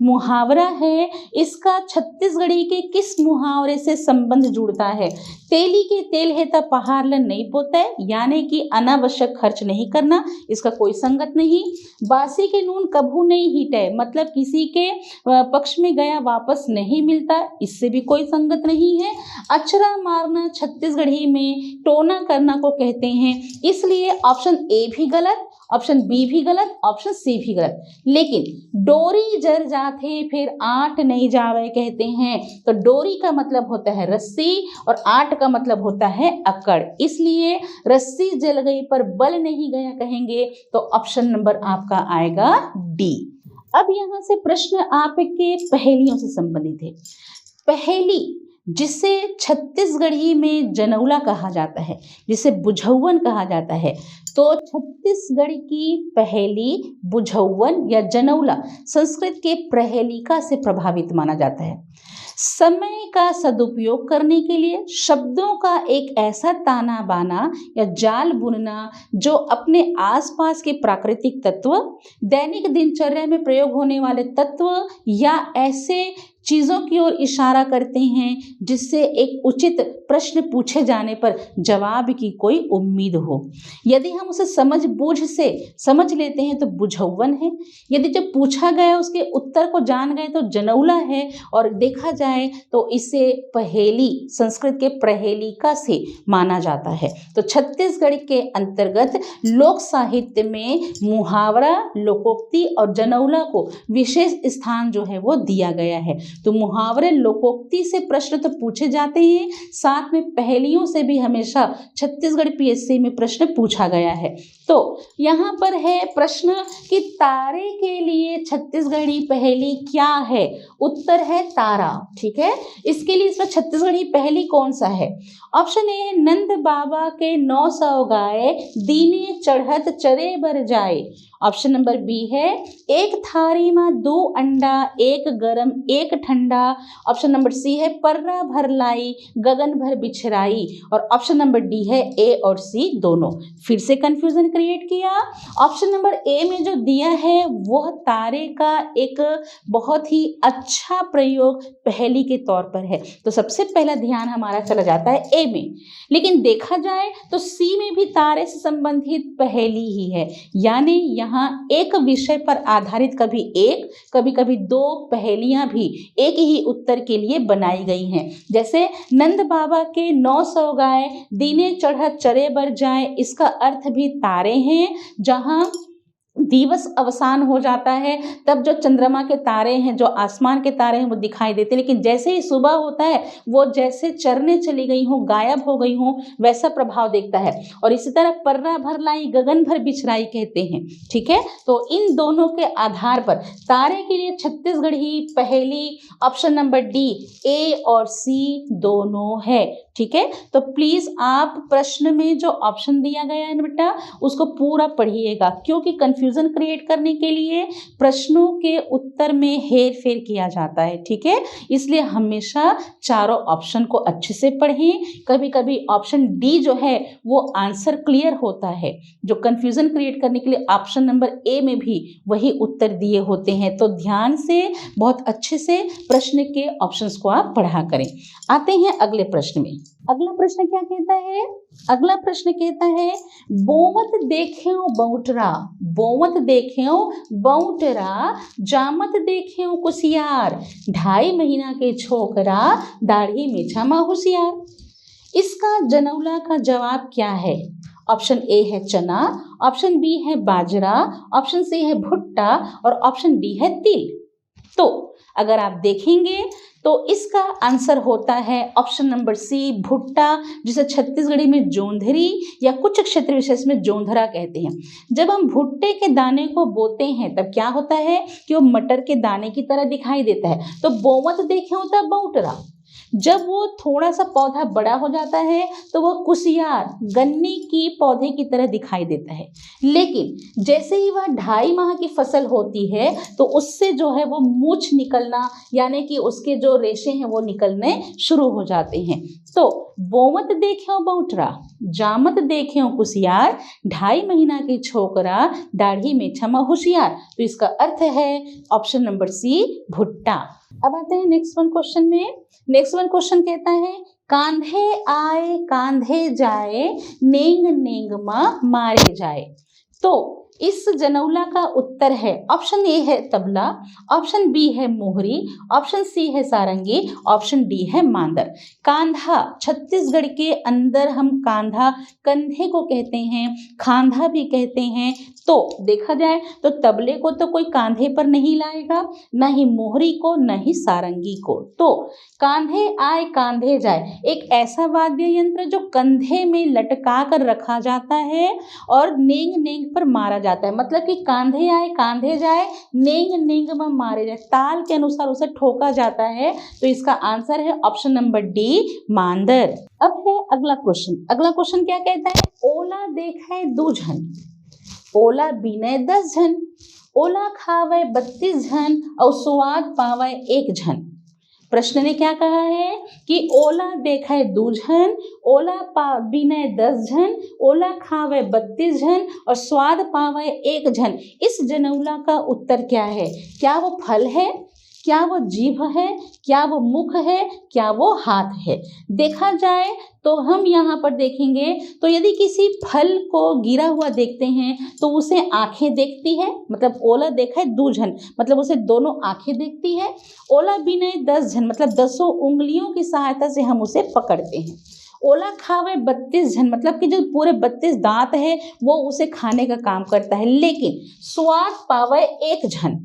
Speaker 1: मुहावरा है। इसका छत्तीसगढ़ी के किस मुहावरे से संबंध जुड़ता है? तेली के तेल है तब पहाड़ लन नहीं पोता है, यानी कि अनावश्यक खर्च नहीं करना, इसका कोई संगत नहीं। बासी के नून कभू नहीं हीटे, मतलब किसी के पक्ष में गया वापस नहीं मिलता, इससे भी कोई संगत नहीं है। अचरा मारना छत्तीसगढ़ी में टोना करना को कहते हैं, इसलिए ऑप्शन ए भी गलत, ऑप्शन बी भी गलत, ऑप्शन सी भी गलत। लेकिन डोरी जर जाते फिर आट नहीं जावे कहते हैं, तो डोरी का मतलब होता है रस्सी और आट का मतलब होता है अकड़, इसलिए रस्सी जल गई पर बल नहीं गया कहेंगे, तो ऑप्शन नंबर आपका आएगा डी। अब यहाँ से प्रश्न आपके पहेलियों से संबंधित है। पहेली जिसे छत्तीसगढ़ी में जनौला कहा जाता है, जिसे बुझौवन कहा जाता है, तो छत्तीसगढ़ की पहेली बुझौवन या जनौला संस्कृत के प्रहेलिका से प्रभावित माना जाता है। समय का सदुपयोग करने के लिए शब्दों का एक ऐसा ताना बाना या जाल बुनना जो अपने आसपास के प्राकृतिक तत्व, दैनिक दिनचर्या में प्रयोग होने वाले तत्व या ऐसे चीज़ों की ओर इशारा करते हैं जिससे एक उचित प्रश्न पूछे जाने पर जवाब की कोई उम्मीद हो। यदि हम उसे समझ बूझ से समझ लेते हैं तो बुझौवन है, यदि जब पूछा गया उसके उत्तर को जान गए तो जनौला है, और देखा जाए तो इसे पहेली संस्कृत के प्रहेलिका से माना जाता है। तो छत्तीसगढ़ के अंतर्गत लोक साहित्य में मुहावरा, लोकोक्ति और जनौला को विशेष स्थान जो है वो दिया गया है। तो मुहावरे, लोकोक्ति से प्रश्न तो पूछे जाते हैं, साथ में पहेलियों से भी हमेशा छत्तीसगढ़ पीएससी में प्रश्न पूछा गया है। तो यहाँ पर है प्रश्न कि तारे के लिए छत्तीसगढ़ी पहेली क्या है? उत्तर है तारा। ठीक है, इसके लिए इसमें छत्तीसगढ़ी पहेली कौन सा है? ऑप्शन ए है नंद बाबा के 900 गाय, दीने चढ़त चरे बर जाए। ऑप्शन नंबर बी है एक थारी में 2 अंडा, एक गरम एक ठंडा। ऑप्शन नंबर सी है पर्रा भर लाई, गगन भर बिछराई। और ऑप्शन नंबर डी है ए और सी दोनों। फिर से कंफ्यूजन क्रिएट किया। ऑप्शन नंबर ए में जो दिया है वह तारे का एक बहुत ही अच्छा प्रयोग पहेली के तौर पर है, तो सबसे पहला ध्यान हमारा चला जाता है ए में। लेकिन देखा जाए तो सी में भी तारे से संबंधित पहेली ही है, यानी यहाँ एक विषय पर आधारित कभी एक, कभी कभी 2 पहेलियां भी एक ही उत्तर के लिए बनाई गई हैं। जैसे नंद बाबा के 900 गाय, दीने चढ़त चरे बर जाए, इसका अर्थ भी तारे हैं। जहां दिवस अवसान हो जाता है तब जो चंद्रमा के तारे हैं, जो आसमान के तारे हैं वो दिखाई देते हैं, लेकिन जैसे ही सुबह होता है वो जैसे चरने चली गई हों, गायब हो गई हों, वैसा प्रभाव देखता है। और इसी तरह पर्रा भर लाई, गगन भर बिछराई कहते हैं। ठीक है, तो इन दोनों के आधार पर तारे के लिए छत्तीसगढ़ी पहेली ऑप्शन नंबर डी, ए और सी दोनों है। ठीक है, तो प्लीज आप प्रश्न में जो ऑप्शन दिया गया है बेटा उसको पूरा पढ़िएगा, क्योंकि कंफ्यूजन क्रिएट करने के लिए प्रश्नों के उत्तर में हेर फेर किया जाता है। ठीक है, इसलिए हमेशा चारों ऑप्शन को अच्छे से पढ़ें। कभी कभी ऑप्शन डी जो है वो आंसर क्लियर होता है, जो कंफ्यूजन क्रिएट करने के लिए ऑप्शन नंबर ए में भी वही उत्तर दिए होते हैं। तो ध्यान से बहुत अच्छे से प्रश्न के ऑप्शंस को आप पढ़ा करें। आते हैं अगले प्रश्न में। अगला प्रश्न क्या कहता है? अगला प्रश्न कहता है बोवत देख्यो बौटरा, बोवत देख्यो बौटरा, जामत देख्यो कुसियार, 2.5 महीना के छोकरा, दाढ़ी मेछा मा होशियार। इसका जनौला का जवाब क्या है? ऑप्शन ए है चना, ऑप्शन बी है बाजरा, ऑप्शन सी है भुट्टा और ऑप्शन डी है तिल। तो अगर आप देखेंगे तो इसका आंसर होता है ऑप्शन नंबर सी, भुट्टा, जिसे छत्तीसगढ़ी में जोंधरी या कुछ क्षेत्र विशेष में जोंधरा कहते हैं। जब हम भुट्टे के दाने को बोते हैं तब क्या होता है कि वो मटर के दाने की तरह दिखाई देता है। तो बोवत देखे होता है बौटरा, जब वो थोड़ा सा पौधा बड़ा हो जाता है तो वह कुसियार गन्ने की पौधे की तरह दिखाई देता है, लेकिन जैसे ही वह 2.5 माह की फसल होती है तो उससे जो है वो मूछ निकलना यानी कि उसके जो रेशे हैं वो निकलने शुरू हो जाते हैं। तो बोमत देख्यो बौटरा जामत देख्यो कुसियार 2.5 महीना की छोकरा दाढ़ी में छमा होशियार। तो इसका अर्थ है ऑप्शन नंबर सी भुट्टा। अब आते हैं नेक्स्ट वन क्वेश्चन में। नेक्स्ट वन क्वेश्चन कहता है कांधे आए कांधे जाए नेंग नेंग मारे जाए। तो इस जनौला का उत्तर है ऑप्शन ए है तबला, ऑप्शन बी है मोहरी, ऑप्शन सी है सारंगी, ऑप्शन डी है मांदर। कांधा छत्तीसगढ़ के अंदर हम कांधा कंधे को कहते हैं, खांधा भी कहते हैं। तो देखा जाए तो तबले को तो कोई कांधे पर नहीं लाएगा, ना ही मोहरी को, ना ही सारंगी को। तो कांधे आए कांधे जाए एक ऐसा वाद्य यंत्र जो कंधे में लटका कर रखा जाता है और नेंग नेंग पर मारा जाता है। मतलब कि कांधे आए कांधे जाए नेंग नेंग में मारे जाए, ताल के अनुसार उसे ठोका जाता है। तो इसका आंसर है ऑप्शन नंबर डी मांदर। अब है अगला क्वेश्चन। अगला क्वेश्चन क्या कहता है ओला देखे 2 जन ओला बीने 10 जन ओला खावे 32 जन और स्वाद पावे 1 जन। प्रश्न ने क्या कहा है कि ओला देखे 2 जन ओला बीने 10 जन ओला खावे 32 जन और स्वाद पावे 1 जन। इस जनौला का उत्तर क्या है? क्या वो फल है, क्या वो जीभ है, क्या वो मुख है, क्या वो हाथ है? देखा जाए तो हम यहाँ पर देखेंगे तो यदि किसी फल को गिरा हुआ देखते हैं तो उसे आंखें देखती है, मतलब ओला देखा है 2 जन मतलब उसे दोनों आंखें देखती है। ओला बिने 10 जन मतलब 10 उंगलियों की सहायता से हम उसे पकड़ते हैं। ओला खावे 32 जन मतलब कि जो पूरे 32 दांत है वो उसे खाने का काम करता है। लेकिन स्वाद पावे 1 जन,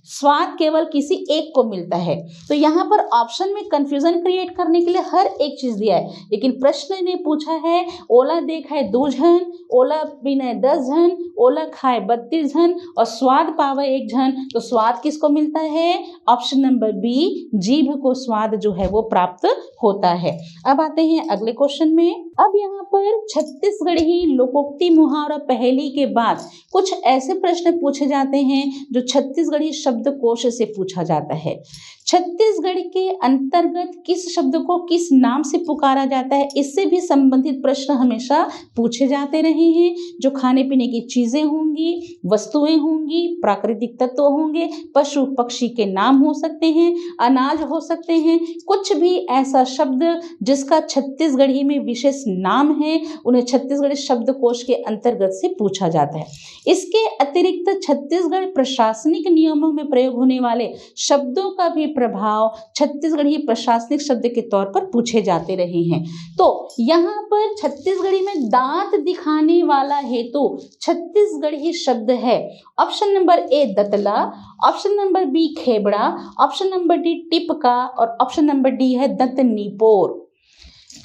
Speaker 1: स्वाद केवल किसी एक को मिलता है। तो यहाँ पर ऑप्शन में कंफ्यूजन क्रिएट करने के लिए हर एक चीज दिया है, लेकिन प्रश्न ने पूछा है ओला देखा है 2 जन ओला पीने 10 जन ओला खाए 32 जन और स्वाद पावे 1 जन। तो स्वाद किसको मिलता है? ऑप्शन नंबर बी जीभ को स्वाद जो है वो प्राप्त होता है। अब आते हैं अगले क्वेश्चन में। अब यहाँ पर छत्तीसगढ़ी लोकोक्ति मुहावरा पहेली के बाद कुछ ऐसे प्रश्न पूछे जाते हैं जो छत्तीसगढ़ी शब्दकोश से पूछा जाता है। छत्तीसगढ़ के अंतर्गत किस शब्द को किस नाम से पुकारा जाता है, इससे भी संबंधित प्रश्न हमेशा पूछे जाते रहे हैं। जो खाने पीने की चीजें होंगी, वस्तुएं होंगी, प्राकृतिक तत्व होंगे, पशु पक्षी के नाम हो सकते हैं, अनाज हो सकते हैं, कुछ भी ऐसा शब्द जिसका छत्तीसगढ़ी में विशेष नाम है उन्हें छत्तीसगढ़ी शब्दकोश के अंतर्गत से पूछा जाता है। इसके अतिरिक्त छत्तीसगढ़ प्रशासनिक नियमों में प्रयोग होने वाले शब्दों का भी प्रभाव छत्तीसगढ़ी प्रशासनिक शब्द के तौर पर पूछे जाते रहे हैं। तो यहाँ पर छत्तीसगढ़ी में दांत दिखाने वाला हेतु छत्तीसगढ़ी शब्द है ऑप्शन नंबर ए दतला, ऑप्शन नंबर बी खेबड़ा, ऑप्शन नंबर डी टिपका और ऑप्शन नंबर डी है दंतनीपोर।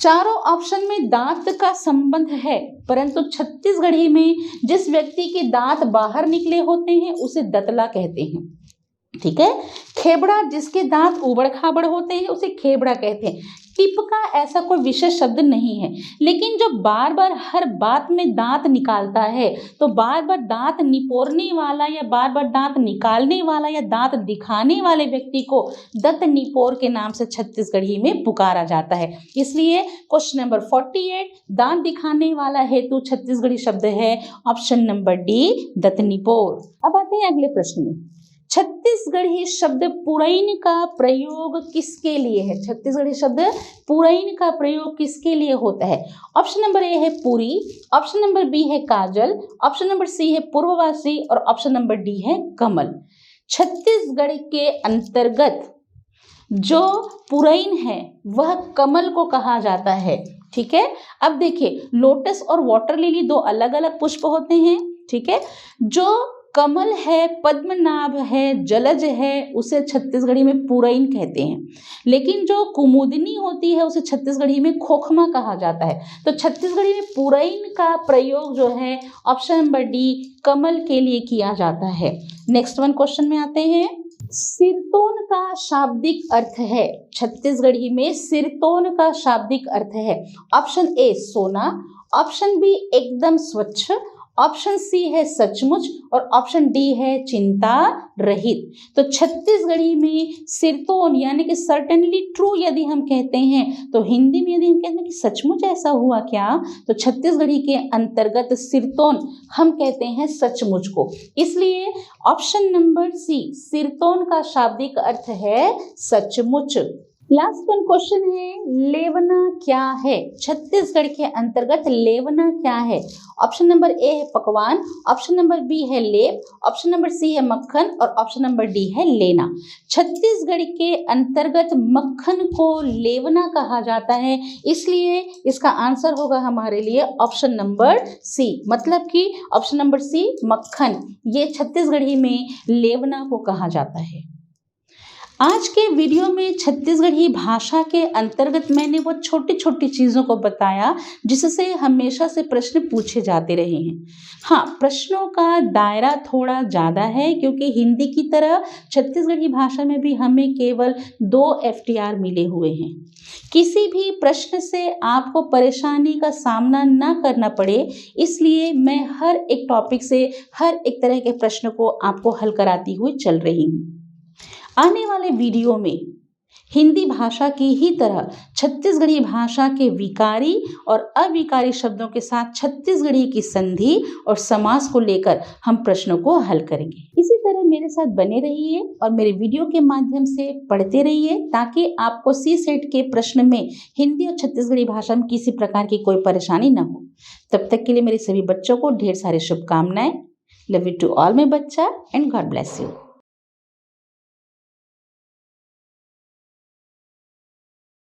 Speaker 1: चारों ऑप्शन में दांत का संबंध है, परंतु छत्तीसगढ़ी में जिस व्यक्ति के दांत बाहर निकले होते हैं उसे दतला कहते हैं। ठीक है, खेबड़ा जिसके दांत उबड़ खाबड़ होते हैं उसे खेबड़ा कहते हैं। टिपका ऐसा कोई विशेष शब्द नहीं है, लेकिन जो बार बार हर बात में दांत निकालता है तो बार बार दांत निपोरने वाला या बार बार दांत निकालने वाला या दांत दिखाने वाले व्यक्ति को दंतनीपोर के नाम से छत्तीसगढ़ी में पुकारा जाता है। इसलिए क्वेश्चन नंबर 48 दांत दिखाने वाला हेतु छत्तीसगढ़ी शब्द है ऑप्शन नंबर डी दंतनीपोर। अब आते हैं अगले प्रश्न में। छत्तीसगढ़ी शब्द पुरैन का प्रयोग किसके लिए है? छत्तीसगढ़ी शब्द पुरैन का प्रयोग किसके लिए होता है? ऑप्शन नंबर ए है पुरी, ऑप्शन नंबर बी है काजल, ऑप्शन नंबर सी है पूर्ववासी और ऑप्शन नंबर डी है कमल। छत्तीसगढ़ के अंतर्गत जो पुरैन है वह कमल को कहा जाता है। ठीक है, अब देखिए लोटस और वाटर लिली 2 अलग अलग पुष्प होते हैं। ठीक है, जो कमल है, पद्मनाभ है, जलज है, उसे छत्तीसगढ़ी में पुरैन कहते हैं। लेकिन जो कुमुदनी होती है उसे छत्तीसगढ़ी में खोखमा कहा जाता है। तो छत्तीसगढ़ी में पुरैन का प्रयोग जो है ऑप्शन नंबर डी कमल के लिए किया जाता है। नेक्स्ट वन क्वेश्चन में आते हैं। सिरतोन का शाब्दिक अर्थ है, छत्तीसगढ़ी में सिरतोन का शाब्दिक अर्थ है। ऑप्शन ए सोना, ऑप्शन बी एकदम स्वच्छ, ऑप्शन सी है सचमुच और ऑप्शन डी है चिंता रहित। तो छत्तीसगढ़ी में सिरतोन यानी कि सर्टेनली ट्रू यदि हम कहते हैं, तो हिंदी में यदि हम कहते हैं कि सचमुच ऐसा हुआ क्या, तो छत्तीसगढ़ी के अंतर्गत सिरतोन हम कहते हैं सचमुच को। इसलिए ऑप्शन नंबर सी सिरतोन का शाब्दिक अर्थ है सचमुच। लास्ट वन क्वेश्चन है, लेवना क्या है? छत्तीसगढ़ के अंतर्गत लेवना क्या है? ऑप्शन नंबर ए है पकवान, ऑप्शन नंबर बी है लेप, ऑप्शन नंबर सी है मक्खन और ऑप्शन नंबर डी है लेना। छत्तीसगढ़ के अंतर्गत मक्खन को लेवना कहा जाता है, इसलिए इसका आंसर होगा हमारे लिए ऑप्शन नंबर सी, मतलब कि ऑप्शन नंबर सी मक्खन, ये छत्तीसगढ़ी में लेवना को कहा जाता है। आज के वीडियो में छत्तीसगढ़ी भाषा के अंतर्गत मैंने वो छोटी छोटी चीज़ों को बताया जिससे हमेशा से प्रश्न पूछे जाते रहे हैं। हाँ, प्रश्नों का दायरा थोड़ा ज़्यादा है क्योंकि हिंदी की तरह छत्तीसगढ़ी भाषा में भी हमें केवल 2 FTR मिले हुए हैं। किसी भी प्रश्न से आपको परेशानी का सामना ना करना पड़े, इसलिए मैं हर एक टॉपिक से हर एक तरह के प्रश्न को आपको हल कराती हुई चल रही हूँ। आने वाले वीडियो में हिंदी भाषा की ही तरह छत्तीसगढ़ी भाषा के विकारी और अविकारी शब्दों के साथ छत्तीसगढ़ी की संधि और समास को लेकर हम प्रश्नों को हल करेंगे। इसी तरह मेरे साथ बने रहिए और मेरे वीडियो के माध्यम से पढ़ते रहिए ताकि आपको CSET के प्रश्न में हिंदी और छत्तीसगढ़ी भाषा में किसी प्रकार की कोई परेशानी न हो। तब तक के लिए मेरे सभी बच्चों को ढेर सारी शुभकामनाएं। Love you to all my बच्चा and God bless you.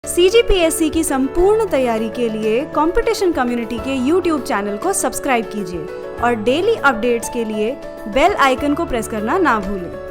Speaker 2: CGPSC की संपूर्ण तैयारी के लिए कंपटीशन कम्युनिटी के YouTube चैनल को सब्सक्राइब कीजिए और डेली अपडेट्स के लिए बेल आइकन को प्रेस करना ना भूलें।